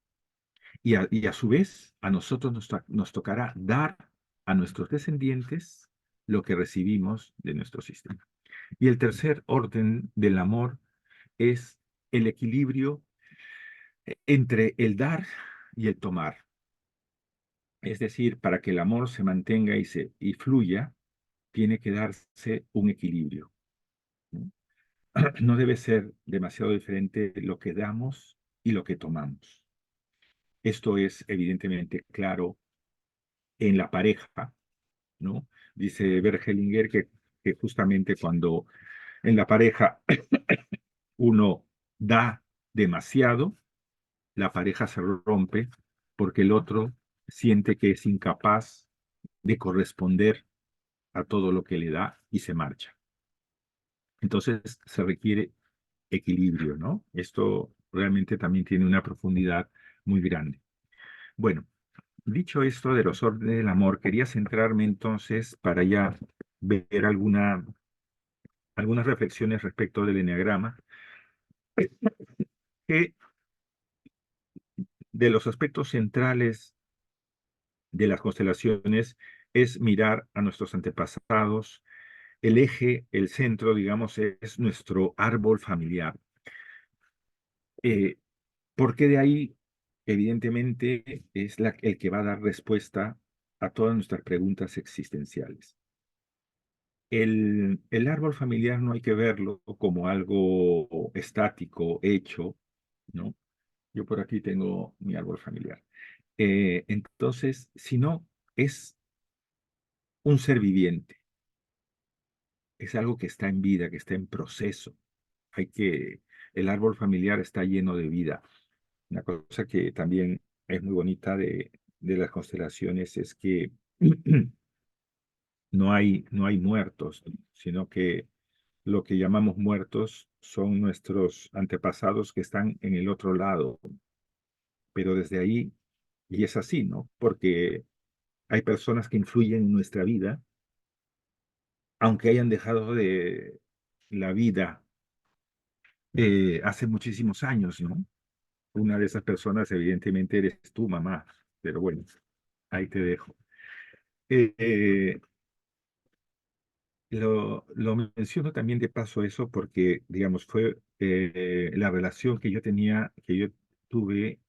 Y a su vez, a nosotros nos tocará dar a nuestros descendientes lo que recibimos de nuestro sistema. Y el tercer orden del amor es el equilibrio entre el dar y el tomar. Es decir, para que el amor se mantenga y fluya, tiene que darse un equilibrio, ¿no? No debe ser demasiado diferente lo que damos y lo que tomamos. Esto es evidentemente claro en la pareja, ¿no? Dice Bergelinger que justamente cuando en la pareja uno da demasiado, la pareja se rompe porque el otro siente que es incapaz de corresponder a todo lo que le da y se marcha. Entonces se requiere equilibrio, ¿no? Esto realmente también tiene una profundidad muy grande. Bueno, dicho esto de los órdenes del amor, quería centrarme entonces para ya ver algunas reflexiones respecto del eneagrama, que de los aspectos centrales de las constelaciones es mirar a nuestros antepasados. El eje, el centro, digamos, es nuestro árbol familiar. Eh, Porque de ahí, evidentemente, es el que va a dar respuesta a todas nuestras preguntas existenciales. El árbol familiar no hay que verlo como algo estático, hecho, ¿no? Yo por aquí tengo mi árbol familiar. Entonces, sino es un ser viviente, es algo que está en vida, que está en proceso. El árbol familiar está lleno de vida. Una cosa que también es muy bonita de las constelaciones es que no hay muertos, sino que lo que llamamos muertos son nuestros antepasados que están en el otro lado, pero desde ahí, y es así, ¿no? Porque hay personas que influyen en nuestra vida, aunque hayan dejado de la vida hace muchísimos años, ¿no? Una de esas personas, evidentemente, eres tú, mamá, pero bueno, ahí te dejo. Eh, eh, lo menciono también de paso eso porque, digamos, fue la relación que yo tenía, que yo tuve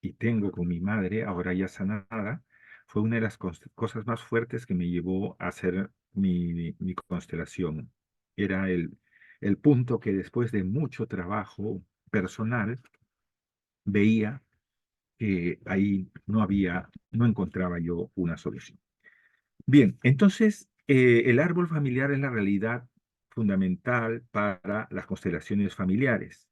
y tengo con mi madre, ahora ya sanada, fue una de las cosas más fuertes que me llevó a hacer mi constelación. Era el punto que después de mucho trabajo personal veía que ahí no encontraba yo una solución. Bien, entonces el árbol familiar es la realidad fundamental para las constelaciones familiares.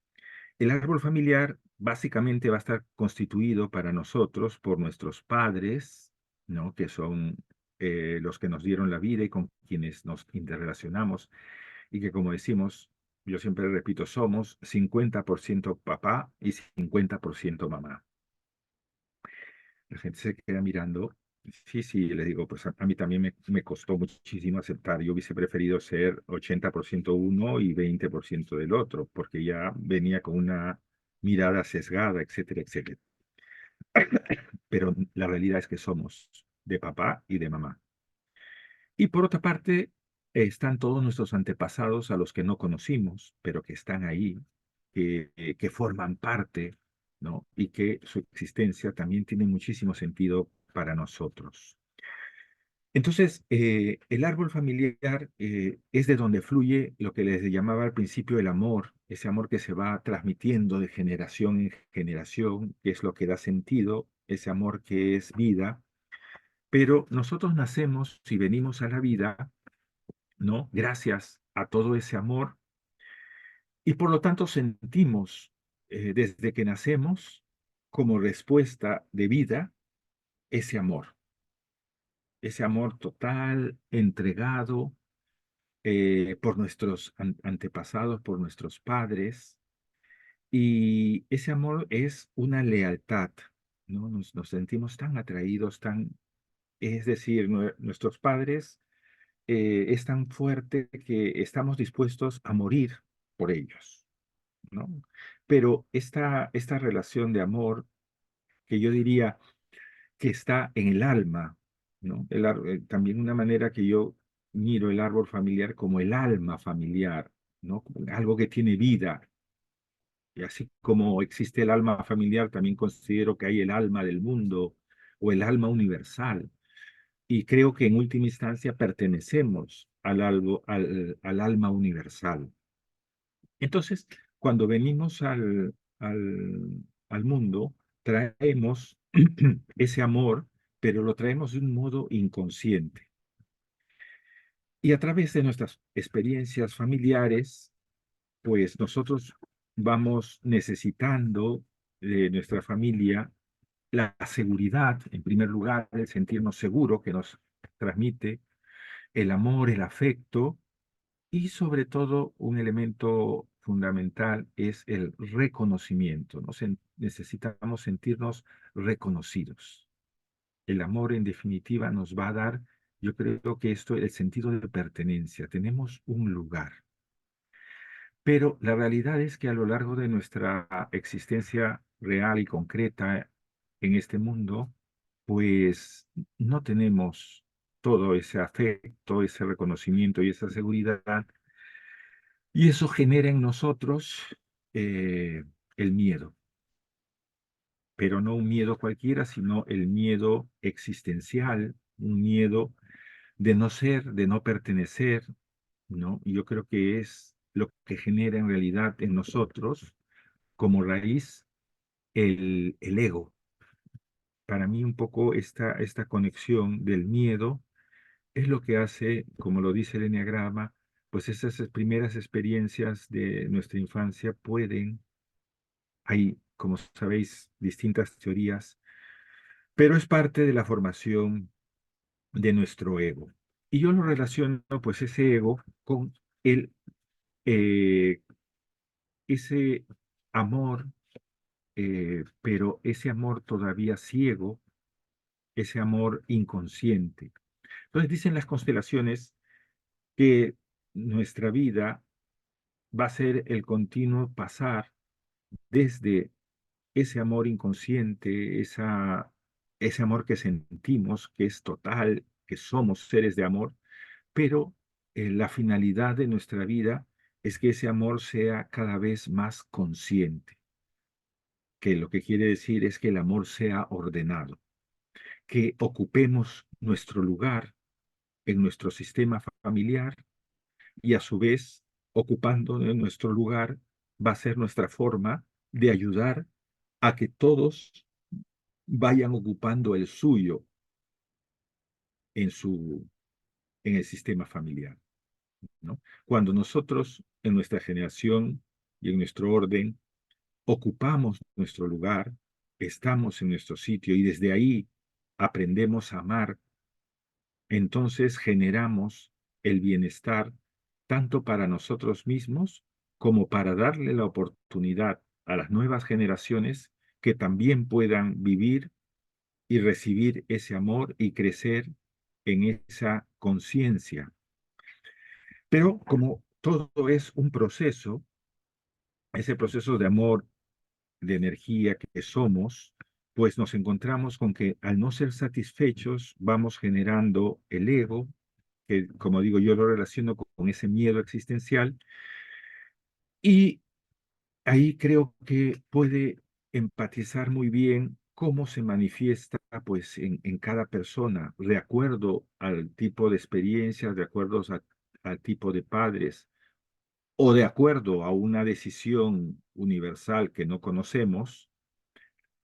El árbol familiar básicamente va a estar constituido para nosotros por nuestros padres, ¿no? Que son los que nos dieron la vida y con quienes nos interrelacionamos y que, como decimos, yo siempre repito, somos 50% papá y 50% mamá. La gente se queda mirando. Sí, sí, le digo, pues a mí también me costó muchísimo aceptar. Yo hubiese preferido ser 80% uno y 20% del otro, porque ya venía con una mirada sesgada, etcétera, etcétera. Pero la realidad es que somos de papá y de mamá. Y por otra parte, están todos nuestros antepasados a los que no conocimos, pero que están ahí, que forman parte, ¿no? Y que su existencia también tiene muchísimo sentido para nosotros. Entonces, el árbol familiar es de donde fluye lo que les llamaba al principio el amor, ese amor que se va transmitiendo de generación en generación, que es lo que da sentido, ese amor que es vida. Pero nosotros nacemos y venimos a la vida, ¿no? Gracias a todo ese amor y por lo tanto sentimos desde que nacemos como respuesta de vida ese amor total, entregado por nuestros antepasados, por nuestros padres, y ese amor es una lealtad, ¿no? Nos sentimos tan atraídos, es decir, nuestros padres es tan fuerte que estamos dispuestos a morir por ellos, ¿no? Pero esta relación de amor, que yo diría que está en el alma, ¿no? También una manera que yo miro el árbol familiar como el alma familiar, ¿no? Como algo que tiene vida. Y así como existe el alma familiar, también considero que hay el alma del mundo o el alma universal. Y creo que en última instancia pertenecemos al alma universal. Entonces, cuando venimos al mundo, traemos ese amor, pero lo traemos de un modo inconsciente. Y a través de nuestras experiencias familiares, pues nosotros vamos necesitando de nuestra familia la seguridad, en primer lugar, el sentirnos seguros que nos transmite el amor, el afecto y sobre todo un elemento fundamental es el reconocimiento, ¿no? Necesitamos sentirnos reconocidos. El amor en definitiva nos va a dar, yo creo que esto, el sentido de pertenencia. Tenemos un lugar. Pero la realidad es que a lo largo de nuestra existencia real y concreta en este mundo, pues no tenemos todo ese afecto, ese reconocimiento y esa seguridad, y eso genera en nosotros eh, el miedo, pero no un miedo cualquiera, sino el miedo existencial, un miedo de no ser, de no pertenecer, ¿no? Y yo creo que es lo que genera en realidad en nosotros como raíz el ego. Para mí un poco esta conexión del miedo es lo que hace, como lo dice el enneagrama, pues esas primeras experiencias de nuestra infancia hay, como sabéis, distintas teorías, pero es parte de la formación de nuestro ego. Y yo lo relaciono, pues, ese ego con el, eh, ese amor, pero ese amor todavía ciego ese amor inconsciente. Entonces dicen las constelaciones que nuestra vida va a ser el continuo pasar desde ese amor inconsciente, ese amor que sentimos, que es total, que somos seres de amor, pero la finalidad de nuestra vida es que ese amor sea cada vez más consciente, que lo que quiere decir es que el amor sea ordenado, que ocupemos nuestro lugar en nuestro sistema familiar y a su vez, ocupando de nuestro lugar, va a ser nuestra forma de ayudar a que todos vayan ocupando el suyo en en el sistema familiar, ¿no? Cuando nosotros en nuestra generación y en nuestro orden ocupamos nuestro lugar, estamos en nuestro sitio y desde ahí aprendemos a amar, entonces generamos el bienestar tanto para nosotros mismos como para darle la oportunidad a las nuevas generaciones que también puedan vivir y recibir ese amor y crecer en esa conciencia. Pero como todo es un proceso, ese proceso de amor, de energía que somos, pues nos encontramos con que al no ser satisfechos vamos generando el ego, que como digo yo lo relaciono con ese miedo existencial, y ahí creo que puede empatizar muy bien cómo se manifiesta pues en cada persona, de acuerdo al tipo de experiencias, de acuerdo al tipo de padres, o de acuerdo a una decisión universal que no conocemos,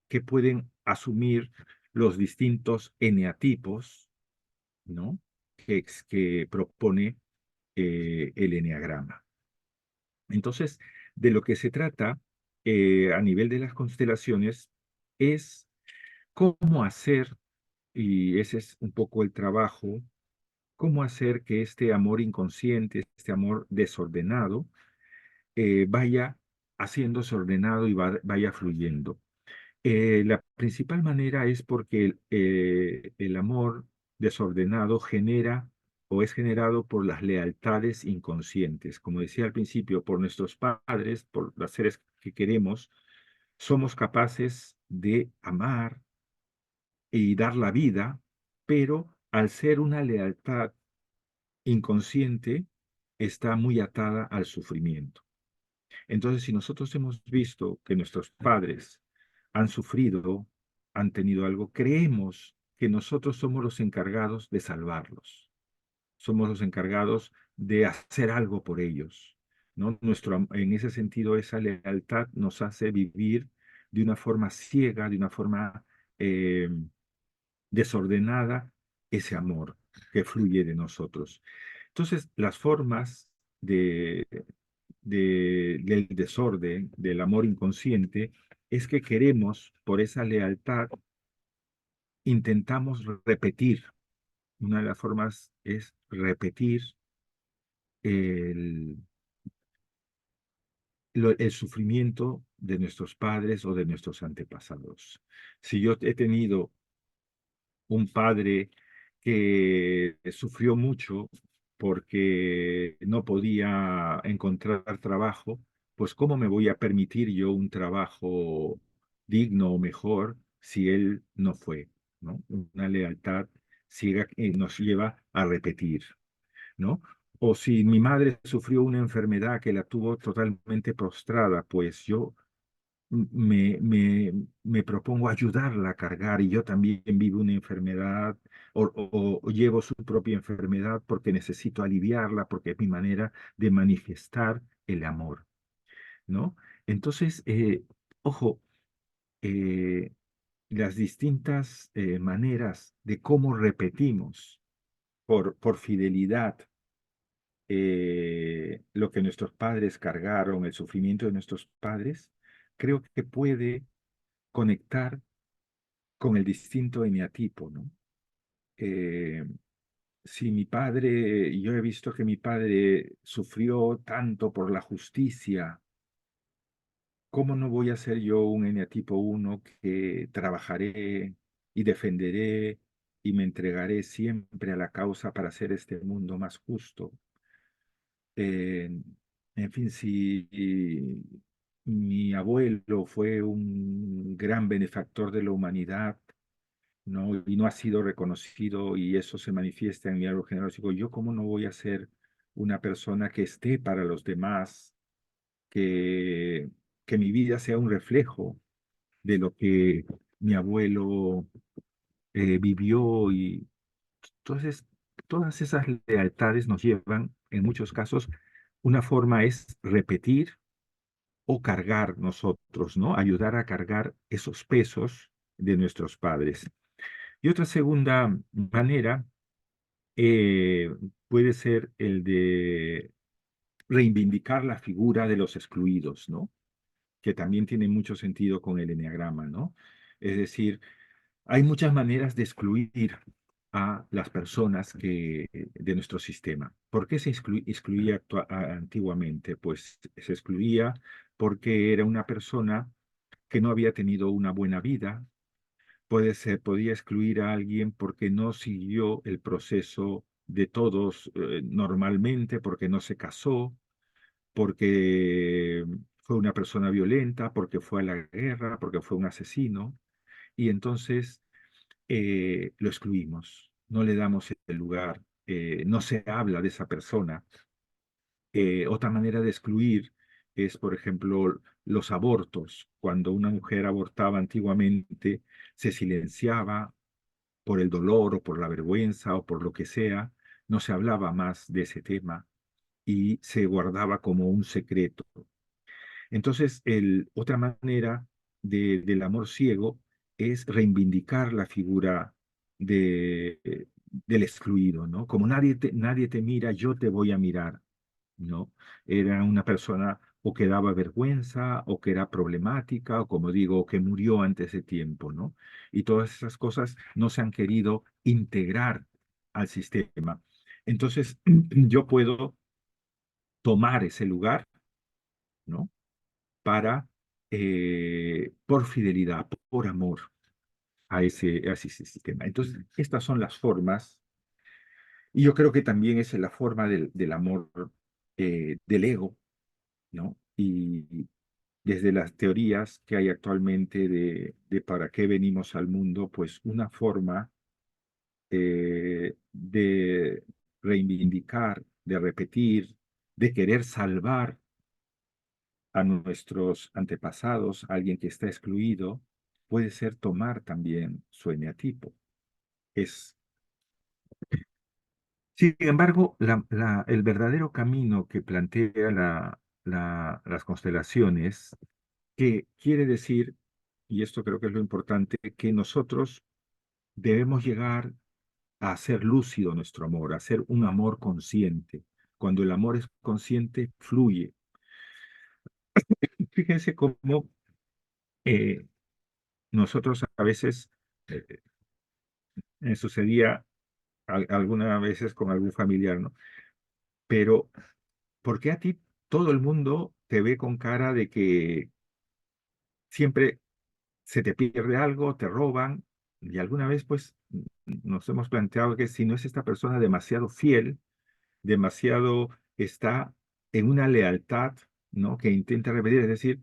que pueden asumir los distintos eneatipos, ¿no? Que propone el eneagrama. Entonces, de lo que se trata a nivel de las constelaciones es cómo hacer, y ese es un poco el trabajo, cómo hacer que este amor inconsciente, este amor desordenado, vaya haciéndose ordenado y vaya fluyendo. La principal manera es porque el amor desordenado genera o es generado por las lealtades inconscientes. Como decía al principio, por nuestros padres, por los seres que queremos, somos capaces de amar y dar la vida, pero al ser una lealtad inconsciente, está muy atada al sufrimiento. Entonces, si nosotros hemos visto que nuestros padres han sufrido, han tenido algo, creemos que nosotros somos los encargados de salvarlos, somos los encargados de hacer algo por ellos, ¿no? En ese sentido, esa lealtad nos hace vivir de una forma ciega, de una forma eh, desordenada, ese amor que fluye de nosotros. Entonces, las formas de, del desorden, del amor inconsciente, es que queremos, por esa lealtad, intentamos repetir. Una de las formas es repetir el, el sufrimiento de nuestros padres o de nuestros antepasados. Si yo he tenido un padre que sufrió mucho porque no podía encontrar trabajo, pues ¿cómo me voy a permitir yo un trabajo digno o mejor si él no fue, ¿no? Una lealtad ciega que nos lleva a repetir, ¿no? O si mi madre sufrió una enfermedad que la tuvo totalmente prostrada, pues yo me propongo ayudarla a cargar y yo también vivo una enfermedad o llevo su propia enfermedad porque necesito aliviarla, porque es mi manera de manifestar el amor, ¿no? Entonces, ojo, eh, las distintas maneras de cómo repetimos por fidelidad lo que nuestros padres cargaron, el sufrimiento de nuestros padres, creo que puede conectar con el distinto eneatipo, ¿no? Eh, si mi padre, yo he visto que mi padre sufrió tanto por la justicia, ¿cómo no voy a ser yo un eneatipo uno que trabajaré y defenderé y me entregaré siempre a la causa para hacer este mundo más justo. Eh, en fin, si mi abuelo fue un gran benefactor de la humanidad, ¿no? Y no ha sido reconocido y eso se manifiesta en mi árbol genealógico, yo cómo no voy a ser una persona que esté para los demás, que, que mi vida sea un reflejo de lo que mi abuelo vivió y entonces todas esas lealtades nos llevan, en muchos casos, una forma es repetir o cargar nosotros, ¿no? Ayudar a cargar esos pesos de nuestros padres. Y otra segunda manera eh, puede ser el de reivindicar la figura de los excluidos, ¿no? Que también tiene mucho sentido con el eneagrama, ¿no? Es decir, hay muchas maneras de excluir a las personas de nuestro sistema. ¿Por qué se excluía antiguamente? Pues se excluía porque era una persona que no había tenido una buena vida. Podía excluir a alguien porque no siguió el proceso de todos normalmente, porque no se casó, porque fue una persona violenta, porque fue a la guerra, porque fue un asesino. Y entonces lo excluimos, no le damos el lugar, no se habla de esa persona. Otra manera de excluir es, por ejemplo, los abortos. Cuando una mujer abortaba antiguamente, se silenciaba por el dolor o por la vergüenza o por lo que sea, no se hablaba más de ese tema y se guardaba como un secreto. Entonces, otra manera del amor ciego es reivindicar la figura del excluido, ¿no? Como nadie te mira, yo te voy a mirar, ¿no? Era una persona o que daba vergüenza, o que era problemática, o como digo, que murió antes de tiempo, ¿no? Y todas esas cosas no se han querido integrar al sistema. Entonces, yo puedo tomar ese lugar, ¿no? Para, por fidelidad, por amor a ese sistema. Entonces, estas son las formas, y yo creo que también es la forma del amor del ego, ¿no? Y desde las teorías que hay actualmente de para qué venimos al mundo, pues una forma de reivindicar, de repetir, de querer salvar a nuestros antepasados, a alguien que está excluido, puede ser tomar también su eneatipo. Es, sin embargo, el verdadero camino que plantea las constelaciones, que quiere decir, y esto creo que es lo importante, que nosotros debemos llegar a hacer lúcido nuestro amor, a hacer un amor consciente. Cuando el amor es consciente, fluye. Fíjense cómo eh, nosotros a veces sucedía algunas veces con algún familiar, ¿no? Pero, ¿por qué a ti todo el mundo te ve con cara de que siempre se te pierde algo, te roban? Y alguna vez, pues, nos hemos planteado que si no es esta persona demasiado fiel, demasiado está en una lealtad, ¿no? Que intenta repetir, es decir,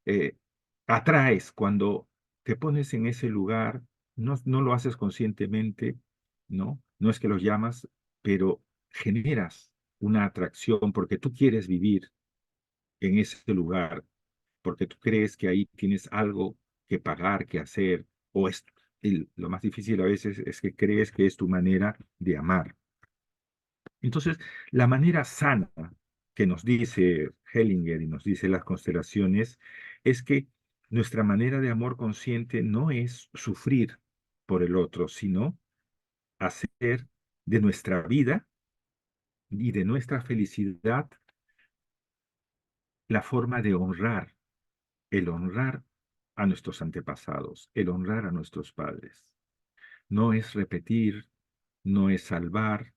eh, atraes cuando te pones en ese lugar, no lo haces conscientemente, ¿no? No es que los llamas, pero generas una atracción porque tú quieres vivir en ese lugar, porque tú crees que ahí tienes algo que pagar, que hacer, o es, y lo más difícil a veces es que crees que es tu manera de amar. Entonces, la manera sana que nos dice Hellinger y nos dice las constelaciones es que nuestra manera de amor consciente no es sufrir por el otro, sino hacer de nuestra vida y de nuestra felicidad la forma de honrar, el honrar a nuestros antepasados, el honrar a nuestros padres. No es repetir, no es salvar,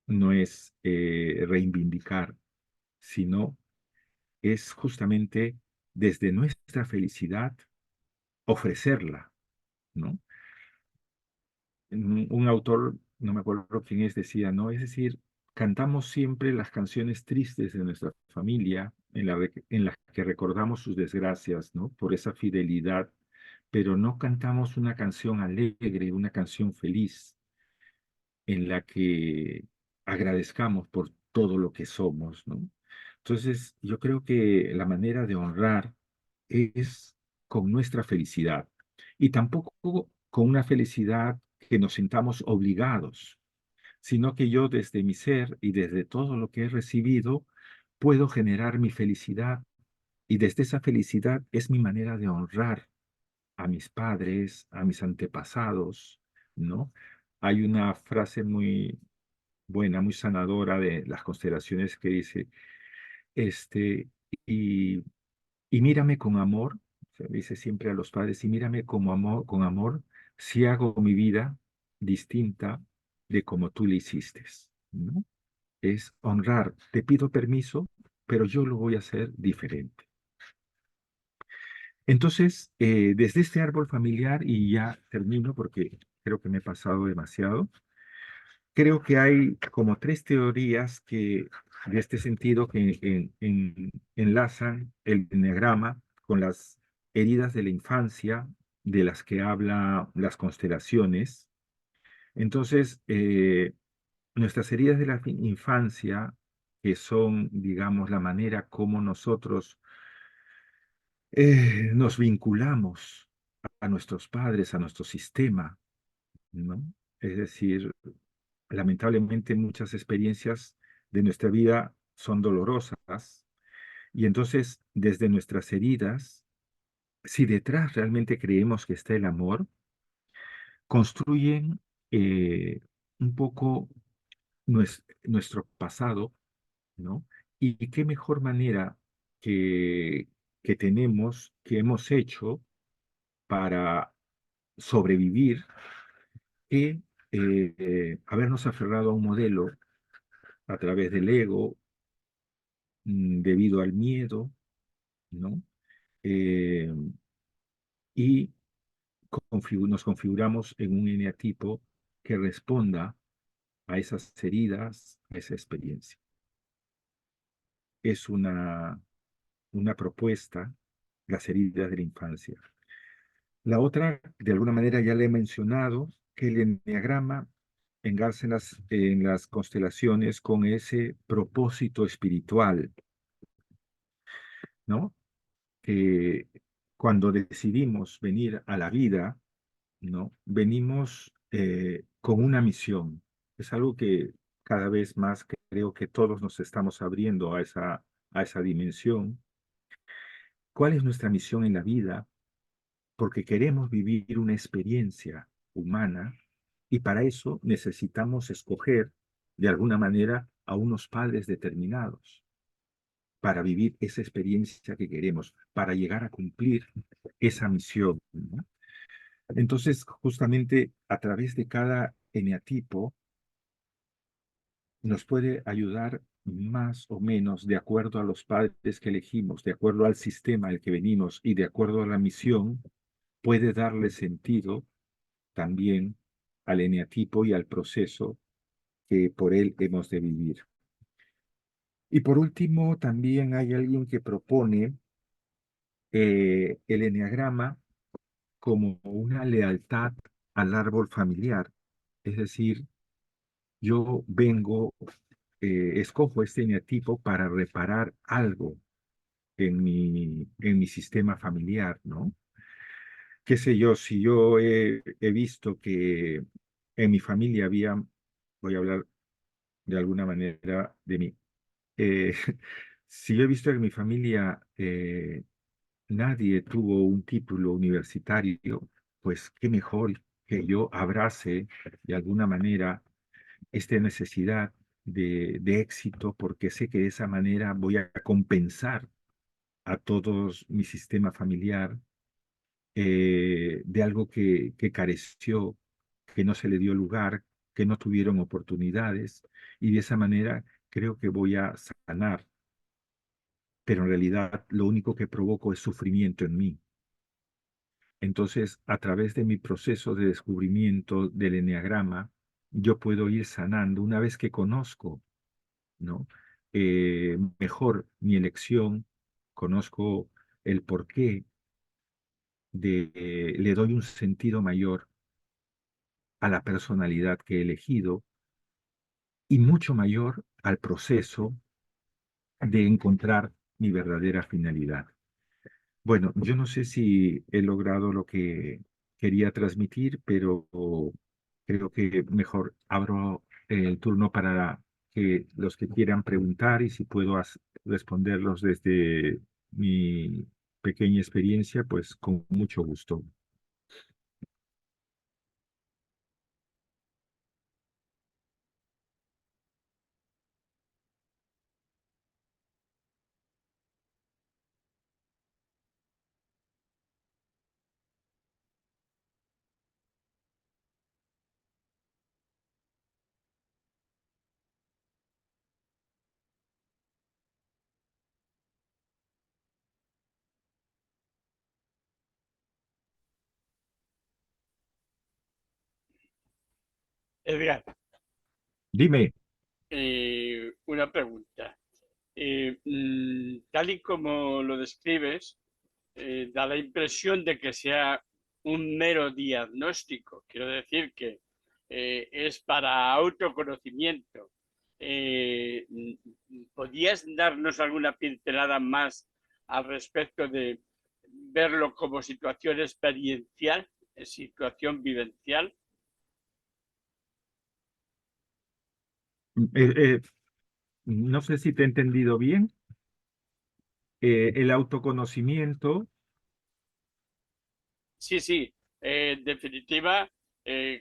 no es reivindicar, sino es justamente desde nuestra felicidad ofrecerla, ¿no? un autor, no me acuerdo quién es, decía, ¿no? Es decir, cantamos siempre las canciones tristes de nuestra familia, en las que recordamos sus desgracias, ¿no? Por esa fidelidad, pero no cantamos una canción alegre, una canción feliz, en la que agradezcamos por todo lo que somos, ¿no? Entonces, yo creo que la manera de honrar es con nuestra felicidad y tampoco con una felicidad que nos sintamos obligados, sino que yo desde mi ser y desde todo lo que he recibido puedo generar mi felicidad y desde esa felicidad es mi manera de honrar a mis padres, a mis antepasados, ¿no? Hay una frase muy buena, muy sanadora de las constelaciones que dice, este, y, y mírame con amor, se dice siempre a los padres, y mírame como amor, con amor, si hago mi vida distinta de como tú le hiciste, ¿no? Es honrar, te pido permiso, pero yo lo voy a hacer diferente. Entonces, desde este árbol familiar, y ya termino porque creo que me he pasado demasiado, creo que hay como tres teorías que, de este sentido que enlazan el enneagrama con las heridas de la infancia de las que habla las constelaciones. Entonces, nuestras heridas de la infancia, que son, digamos, la manera como nosotros nos vinculamos a nuestros padres, a nuestro sistema, ¿no? Es decir, lamentablemente muchas experiencias de nuestra vida son dolorosas y entonces desde nuestras heridas, si detrás realmente creemos que está el amor, construyen un poco nuestro pasado, ¿no? Y qué mejor manera que, que tenemos, que hemos hecho para sobrevivir que habernos aferrado a un modelo a través del ego, debido al miedo, ¿no? Eh, y nos configuramos en un eneatipo que responda a esas heridas, a esa experiencia. Es una propuesta, las heridas de la infancia. La otra, de alguna manera ya le he mencionado, que el eneagrama engarza en las constelaciones con ese propósito espiritual, ¿no? Que cuando decidimos venir a la vida, ¿no? Venimos con una misión. Es algo que cada vez más creo que todos nos estamos abriendo a esa dimensión. ¿Cuál es nuestra misión en la vida? Porque queremos vivir una experiencia humana y para eso necesitamos escoger de alguna manera a unos padres determinados para vivir esa experiencia que queremos, para llegar a cumplir esa misión, ¿no? Entonces, justamente a través de cada eneatipo nos puede ayudar más o menos de acuerdo a los padres que elegimos, de acuerdo al sistema al que venimos y de acuerdo a la misión, puede darle sentido también al eneatipo y al proceso que por él hemos de vivir. Y por último, también hay alguien que propone el eneagrama como una lealtad al árbol familiar. Es decir, yo vengo, escojo este eneatipo para reparar algo en mi sistema familiar, ¿no? Qué sé yo, si yo he visto que en mi familia había, voy a hablar de alguna manera de mí, eh, si yo he visto que en mi familia nadie tuvo un título universitario, pues qué mejor que yo abrace de alguna manera esta necesidad de éxito, porque sé que de esa manera voy a compensar a todos mi sistema familiar de algo que careció, que no se le dio lugar, que no tuvieron oportunidades, y de esa manera creo que voy a sanar, pero en realidad lo único que provoco es sufrimiento en mí. Entonces, a través de mi proceso de descubrimiento del eneagrama, yo puedo ir sanando una vez que conozco, ¿no? Mejor mi elección, conozco el porqué le doy un sentido mayor a la personalidad que he elegido y mucho mayor al proceso de encontrar mi verdadera finalidad. Bueno, yo no sé si he logrado lo que quería transmitir, pero creo que mejor abro el turno para que los que quieran preguntar y si puedo responderlos desde mi pequeña experiencia, pues con mucho gusto. Edgar, Dime. una pregunta. Tal y como lo describes, da la impresión de que sea un mero diagnóstico. Quiero decir que es para autoconocimiento. Eh, ¿Podrías darnos alguna pincelada más al respecto de verlo como situación experiencial, situación vivencial? Eh, eh, no sé si te he entendido bien. El autoconocimiento. Sí, sí, en definitiva,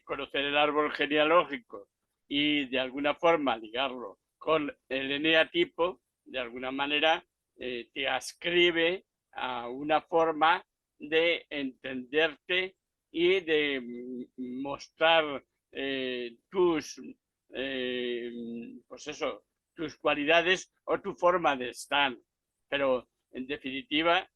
conocer el árbol genealógico y de alguna forma ligarlo con el eneatipo, de alguna manera te ascribe a una forma de entenderte y de mostrar tus, eh, pues eso, tus cualidades o tu forma de estar. Pero en definitiva,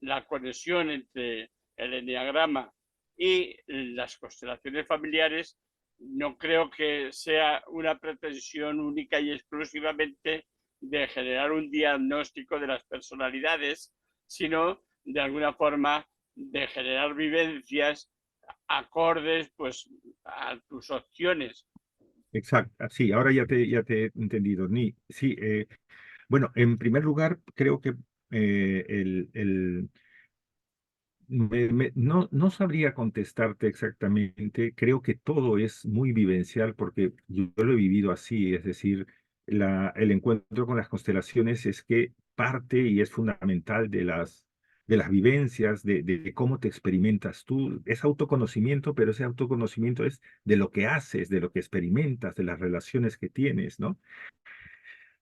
la conexión entre el enneagrama y las constelaciones familiares no creo que sea una pretensión única y exclusivamente de generar un diagnóstico de las personalidades, sino de alguna forma de generar vivencias acordes pues a tus opciones. Exacto, sí, ahora ya te he entendido. Sí, bueno, en primer lugar, creo que no sabría contestarte exactamente. Creo que todo es muy vivencial porque yo lo he vivido así. Es decir, el encuentro con las constelaciones es que parte y es fundamental de las vivencias, de cómo te experimentas tú. Es autoconocimiento, pero ese autoconocimiento es de lo que haces, de lo que experimentas, de las relaciones que tienes, ¿no?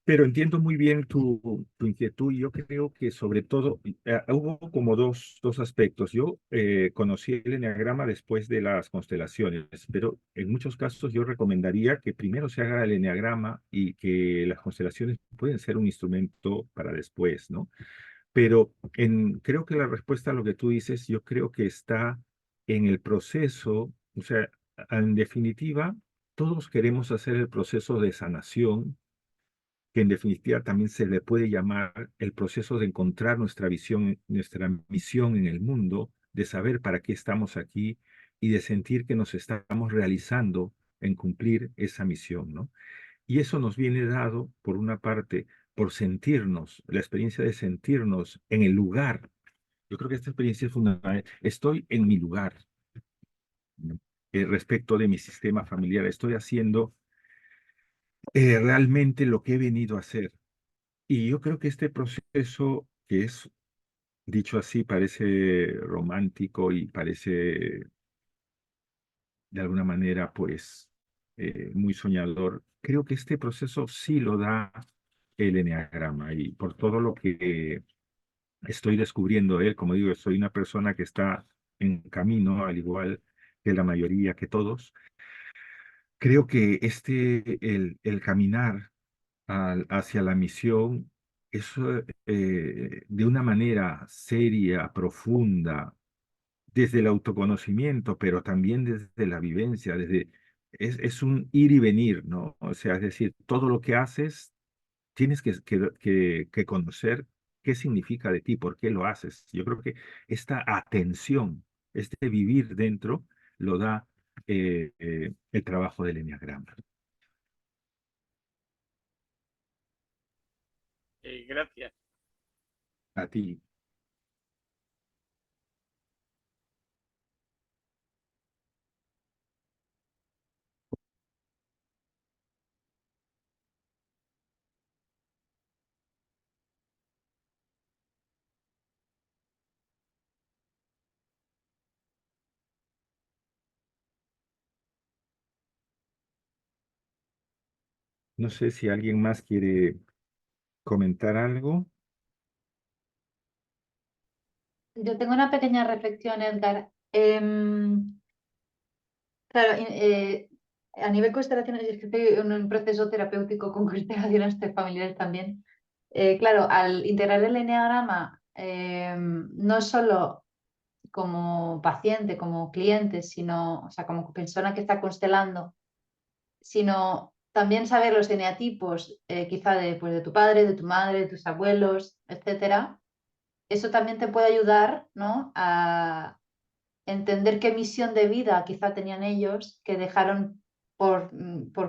Pero entiendo muy bien tu inquietud y yo creo que sobre todo hubo como dos aspectos. Yo conocí el eneagrama después de las constelaciones, pero en muchos casos yo recomendaría que primero se haga el eneagrama y que las constelaciones pueden ser un instrumento para después, ¿no? Pero creo que la respuesta a lo que tú dices, yo creo que está en el proceso, o sea, en definitiva, todos queremos hacer el proceso de sanación que en definitiva también se le puede llamar el proceso de encontrar nuestra visión, nuestra misión en el mundo, de saber para qué estamos aquí y de sentir que nos estamos realizando en cumplir esa misión, ¿no? Y eso nos viene dado, por una parte, por sentirnos, la experiencia de sentirnos en el lugar. Yo creo que esta experiencia es fundamental. Estoy en mi lugar, ¿no? Respecto de mi sistema familiar. Estoy haciendo realmente lo que he venido a hacer. Y yo creo que este proceso, que es dicho así, parece romántico y parece de alguna manera, pues, muy soñador, creo que este proceso sí lo da el eneagrama y por todo lo que estoy descubriendo él, como digo, soy una persona que está en camino, al igual que la mayoría, que todos. Creo que el caminar hacia la misión, eso de una manera seria, profunda, desde el autoconocimiento, pero también desde la vivencia, es un ir y venir, ¿no? O sea, es decir, todo lo que haces tienes que conocer qué significa de ti, por qué lo haces. Yo creo que esta atención, este vivir dentro, lo da el trabajo del enneagrama. Gracias. A ti. No sé si alguien más quiere comentar algo. Yo tengo una pequeña reflexión, Edgar. Claro, a nivel constelaciones, es que estoy en un proceso terapéutico con constelaciones familiares también. Claro, al integrar el eneagrama, no solo como paciente, como cliente, sino, o sea, como persona que está constelando, sino también saber los eneatipos, quizá de, pues, de tu padre, de tu madre, de tus abuelos, etcétera. Eso también te puede ayudar, ¿no? A entender qué misión de vida quizá tenían ellos que dejaron por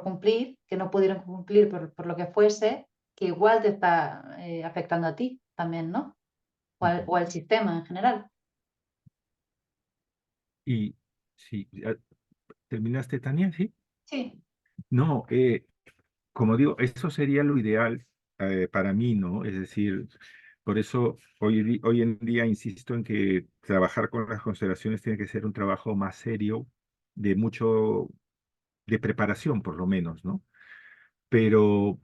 cumplir, que no pudieron cumplir por lo que fuese, que igual te está afectando a ti también, ¿no? O al sistema en general. Y sí, ¿terminaste, Tania? Sí. Sí. No, como digo, eso sería lo ideal para mí, ¿no? Es decir, por eso hoy en día insisto en que trabajar con las constelaciones tiene que ser un trabajo más serio, de mucho, de preparación por lo menos, ¿no? Pero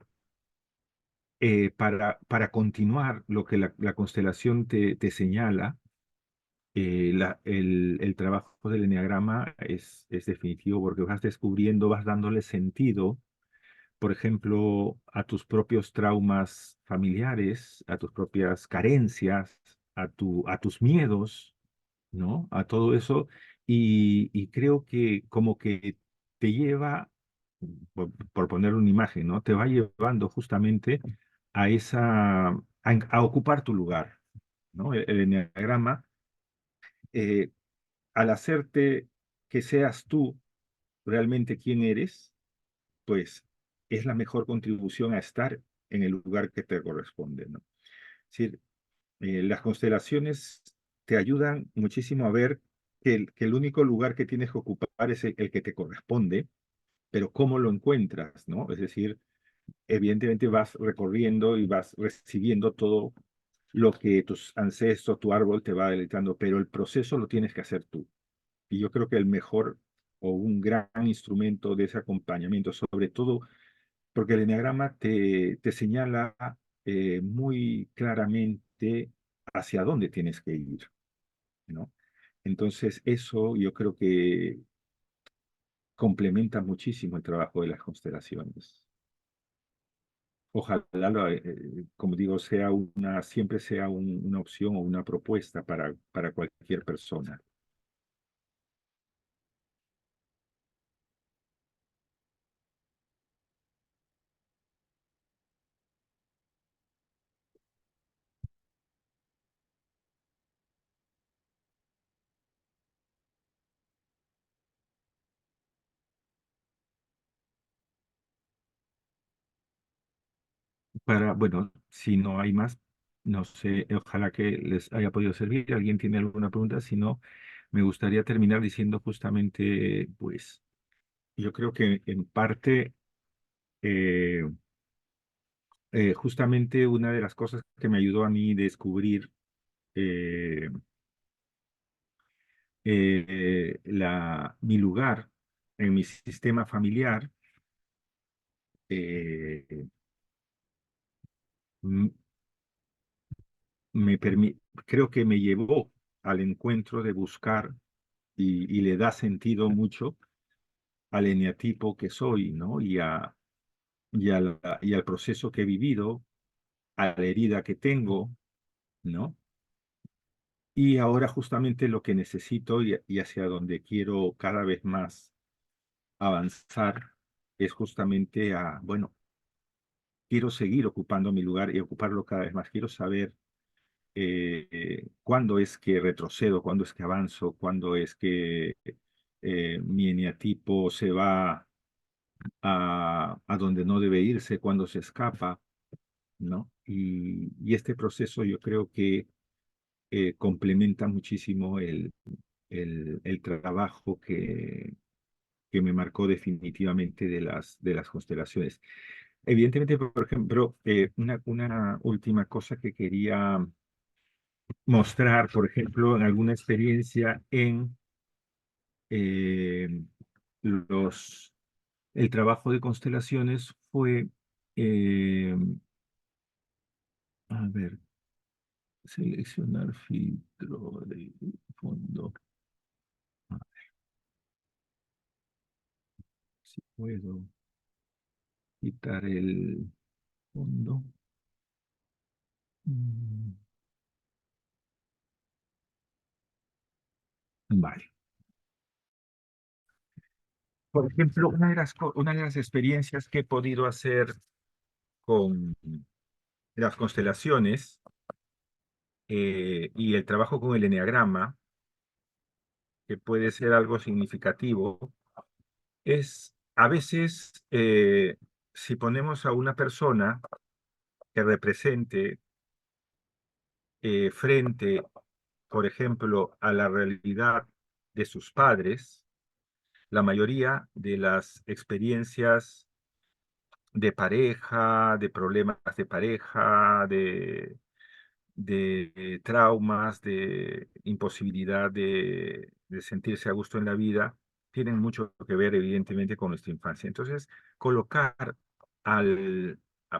para continuar lo que la constelación te señala, el trabajo del enneagrama es definitivo porque vas descubriendo, vas dándole sentido, por ejemplo, a tus propios traumas familiares, a tus propias carencias, a tus miedos, ¿no? A todo eso. Y creo que como que te lleva, por poner una imagen, ¿no? Te va llevando justamente a ocupar tu lugar, ¿no? El enneagrama, eh, al hacerte que seas tú realmente quien eres, pues es la mejor contribución a estar en el lugar que te corresponde, ¿no? Es decir, las constelaciones te ayudan muchísimo a ver que el único lugar que tienes que ocupar es el que te corresponde, pero cómo lo encuentras, ¿no? Es decir, evidentemente vas recorriendo y vas recibiendo todo lo que tus ancestros, tu árbol te va deleitando, pero el proceso lo tienes que hacer tú. Y yo creo que el mejor o un gran instrumento de ese acompañamiento, sobre todo porque el enneagrama te señala muy claramente hacia dónde tienes que ir, ¿no? Entonces, eso yo creo que complementa muchísimo el trabajo de las constelaciones. Ojalá, como digo, siempre sea una opción o una propuesta para cualquier persona. Bueno, si no hay más, no sé, ojalá que les haya podido servir. ¿Alguien tiene alguna pregunta? Si no, me gustaría terminar diciendo justamente, pues, yo creo que en parte, eh, justamente una de las cosas que me ayudó a mí descubrir eh, mi lugar en mi sistema familiar, eh, m- creo que me llevó al encuentro de buscar y le da sentido mucho al eneatipo que soy, ¿no? Y al proceso que he vivido, a la herida que tengo, ¿no? Y ahora justamente lo que necesito y hacia donde quiero cada vez más avanzar es justamente bueno, quiero seguir ocupando mi lugar y ocuparlo cada vez más. Quiero saber cuándo es que retrocedo, cuándo es que avanzo, cuándo es que mi eneatipo se va a donde no debe irse, cuándo se escapa, ¿no? Y este proceso yo creo que complementa muchísimo el trabajo que me marcó definitivamente de las constelaciones. Evidentemente, por ejemplo, una última cosa que quería mostrar, por ejemplo, en alguna experiencia en eh, los, el trabajo de constelaciones fue, eh, a ver, seleccionar filtro de fondo. A ver si puedo quitar el fondo. Mm, Vale. Por ejemplo, una de las experiencias que he podido hacer con las constelaciones y el trabajo con el eneagrama, que puede ser algo significativo, es a veces si ponemos a una persona que represente frente, por ejemplo, a la realidad de sus padres, la mayoría de las experiencias de pareja, de problemas de pareja, de traumas, de imposibilidad de sentirse a gusto en la vida, tienen mucho que ver evidentemente con nuestra infancia. Entonces, colocar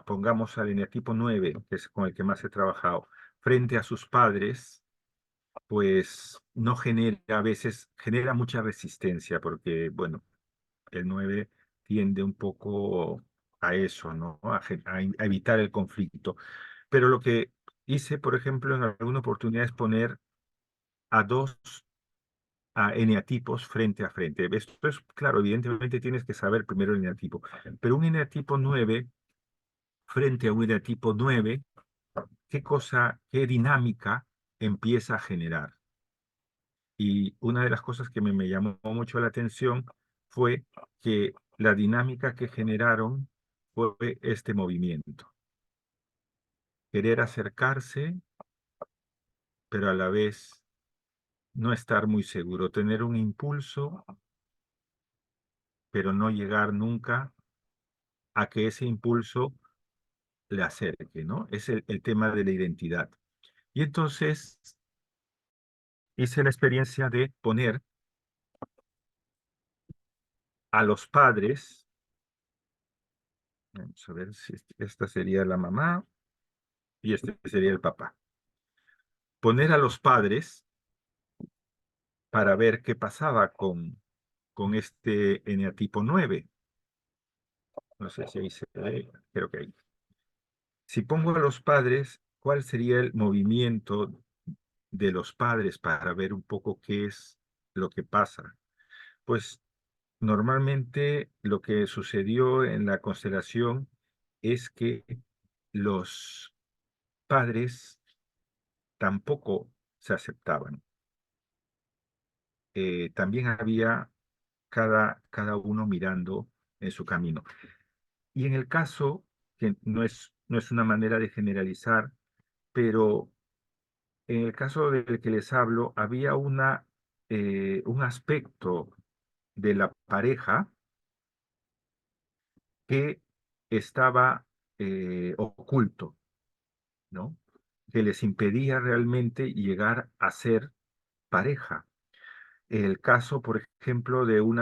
pongamos al eneatipo 9, que es con el que más he trabajado, frente a sus padres, pues no genera, a veces genera mucha resistencia, porque, bueno, el 9 tiende un poco a eso, ¿no? A evitar el conflicto. Pero lo que hice, por ejemplo, en alguna oportunidad es poner a dos eneatipos frente a frente. Esto es, claro, evidentemente tienes que saber primero el eneatipo, pero un eneatipo 9 frente a un eneatipo 9, qué dinámica empieza a generar? Y una de las cosas que me llamó mucho la atención fue que la dinámica que generaron fue este movimiento. Querer acercarse, pero a la vez no estar muy seguro, tener un impulso, pero no llegar nunca a que ese impulso le acerque, ¿no? Es el tema de la identidad. Y entonces hice la experiencia de poner a los padres, vamos a ver si esta sería la mamá y este sería el papá. Poner a los padres para ver qué pasaba con este eneatipo 9. No sé si ahí se ve, creo que ahí. Si pongo a los padres, ¿cuál sería el movimiento de los padres para ver un poco qué es lo que pasa? Pues normalmente lo que sucedió en la constelación es que los padres tampoco se aceptaban. También había cada uno mirando en su camino. Y en el caso, que no es una manera de generalizar, pero en el caso del que les hablo, había un aspecto de la pareja que estaba oculto, ¿no? Que les impedía realmente llegar a ser pareja. El caso, por ejemplo, de un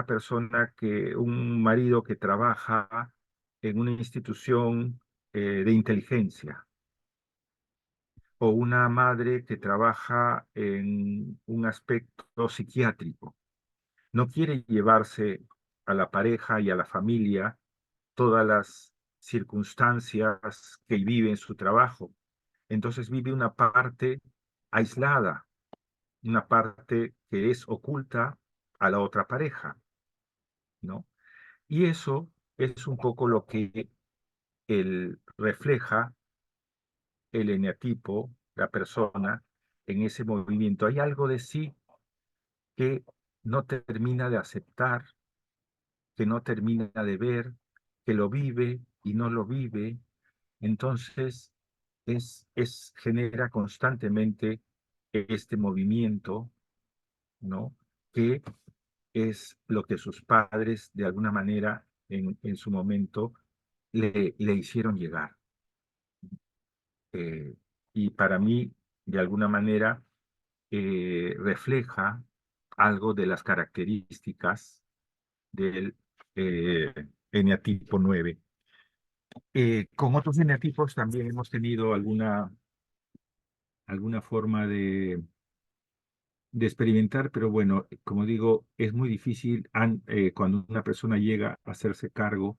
marido que trabaja en una institución de inteligencia, o una madre que trabaja en un aspecto psiquiátrico. No quiere llevarse a la pareja y a la familia todas las circunstancias que vive en su trabajo. Entonces vive una parte aislada una parte que es oculta a la otra pareja, ¿no? Y eso es un poco lo que refleja el eneatipo, la persona, en ese movimiento. Hay algo de sí que no termina de aceptar, que no termina de ver, que lo vive y no lo vive. Entonces, genera constantemente este movimiento, ¿no? Que es lo que sus padres, de alguna manera, en su momento, le hicieron llegar. Y para mí, de alguna manera, refleja algo de las características del eh, eneatipo 9. Con otros eneatipos también hemos tenido alguna forma de experimentar, pero bueno, como digo, es muy difícil cuando una persona llega a hacerse cargo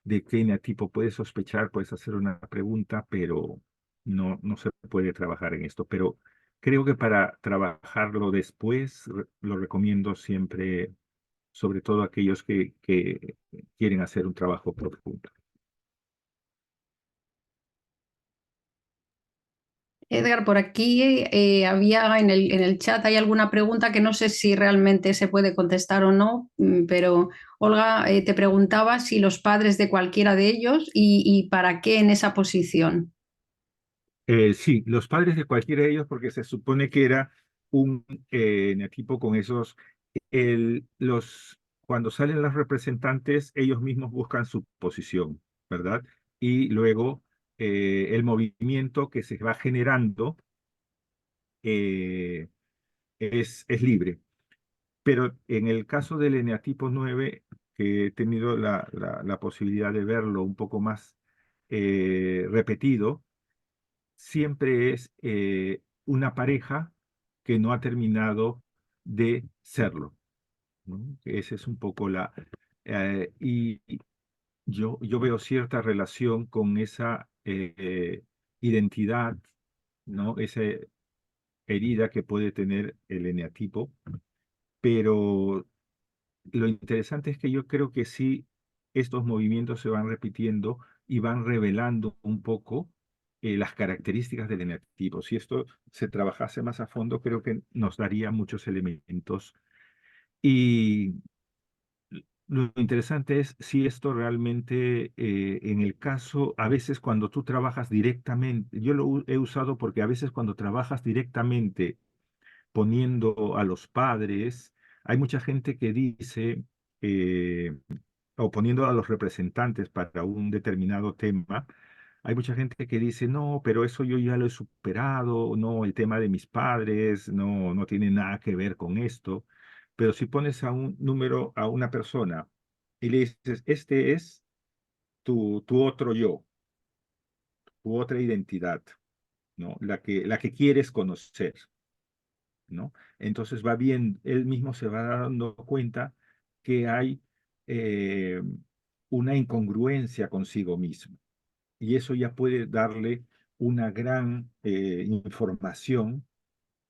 de qué eneatipo puede sospechar, puedes hacer una pregunta, pero no se puede trabajar en esto. Pero creo que para trabajarlo después, lo recomiendo siempre, sobre todo a aquellos que quieren hacer un trabajo profundo. Edgar, por aquí había en el chat hay alguna pregunta que no sé si realmente se puede contestar o no, pero Olga te preguntaba si los padres de cualquiera de ellos y para qué en esa posición. Sí, los padres de cualquiera de ellos, porque se supone que era un eneatipo con esos, cuando salen los representantes, ellos mismos buscan su posición, ¿verdad? Y luego el movimiento que se va generando eh, es libre. Pero en el caso del eneatipo 9, que he tenido la posibilidad de verlo un poco más repetido, siempre es una pareja que no ha terminado de serlo, ¿no? Esa es un poco y yo veo cierta relación con esa identidad, ¿no? Esa herida que puede tener el eneatipo, pero lo interesante es que yo creo que sí, estos movimientos se van repitiendo y van revelando un poco las características del eneatipo. Si esto se trabajase más a fondo, creo que nos daría muchos elementos. Y lo interesante es si esto realmente, en el caso, a veces cuando tú trabajas directamente, yo he usado porque a veces cuando trabajas directamente poniendo a los padres, hay mucha gente que dice, eh, o poniendo a los representantes para un determinado tema, hay mucha gente que dice, no, pero eso yo ya lo he superado, no, el tema de mis padres no tiene nada que ver con esto. Pero si pones a un número, a una persona, y le dices, este es tu otro yo, tu otra identidad, ¿no? La que quieres conocer, ¿no? Entonces va bien, él mismo se va dando cuenta que hay eh, una incongruencia consigo mismo. Y eso ya puede darle una gran información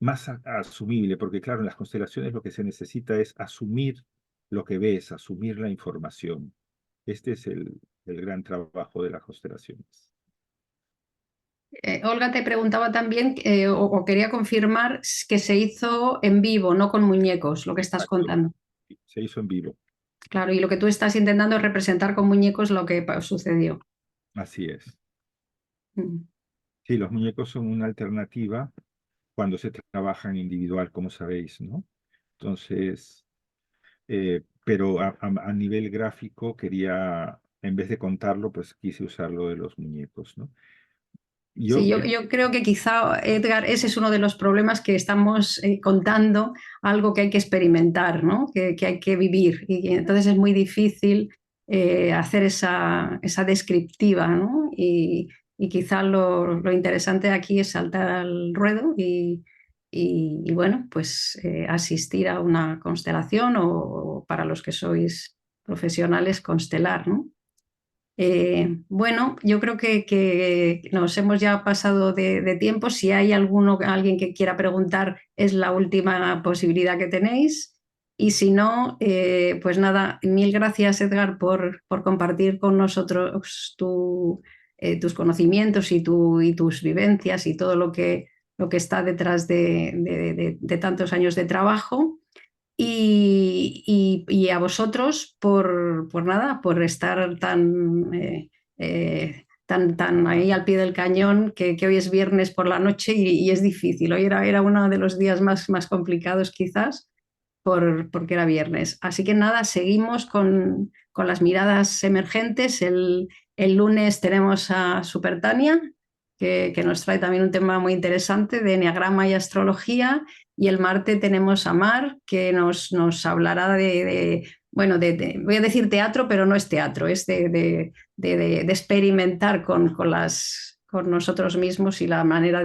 más asumible, porque claro, en las constelaciones lo que se necesita es asumir lo que ves, asumir la información. Este es el gran trabajo de las constelaciones. Olga te preguntaba también o quería confirmar que se hizo en vivo, no con muñecos, lo que estás Exacto. contando. Se hizo en vivo. Claro, y lo que tú estás intentando es representar con muñecos lo que sucedió. Así es. Mm. Sí, los muñecos son una alternativa cuando se trabaja en individual, como sabéis, ¿no? Entonces, pero a nivel gráfico quería, en vez de contarlo, pues quise usar lo de los muñecos, ¿no? Sí, Yo, yo creo que quizá, Edgar, ese es uno de los problemas que estamos contando, algo que hay que experimentar, ¿no? Que hay que vivir. Y entonces es muy difícil hacer esa descriptiva, ¿no? Y quizá lo interesante aquí es saltar al ruedo y bueno, pues asistir a una constelación o para los que sois profesionales, constelar, ¿no? Bueno, yo creo que nos hemos ya pasado de tiempo. Si hay alguien que quiera preguntar, es la última posibilidad que tenéis. Y si no, pues nada, mil gracias, Edgar, por compartir con nosotros tus conocimientos y tus vivencias y todo lo que está detrás de tantos años de trabajo. Y a vosotros por nada, por estar tan ahí al pie del cañón, que hoy es viernes por la noche y es difícil. Hoy era uno de los días más complicados quizás porque era viernes. Así que nada, seguimos con las miradas emergentes. El lunes tenemos a Super Tania, que nos trae también un tema muy interesante de eneagrama y astrología. Y el martes tenemos a Mar, que nos hablará bueno, voy a decir teatro, pero no es teatro, es de experimentar con nosotros mismos y la manera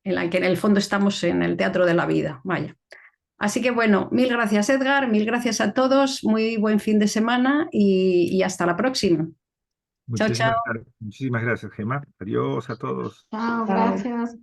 en la que en el fondo estamos en el teatro de la vida. Vaya. Así que bueno, mil gracias, Edgar, mil gracias a todos, muy buen fin de semana y hasta la próxima. Chao, chao. Muchísimas gracias, Gemma. Adiós a todos. Chao, Chao. gracias.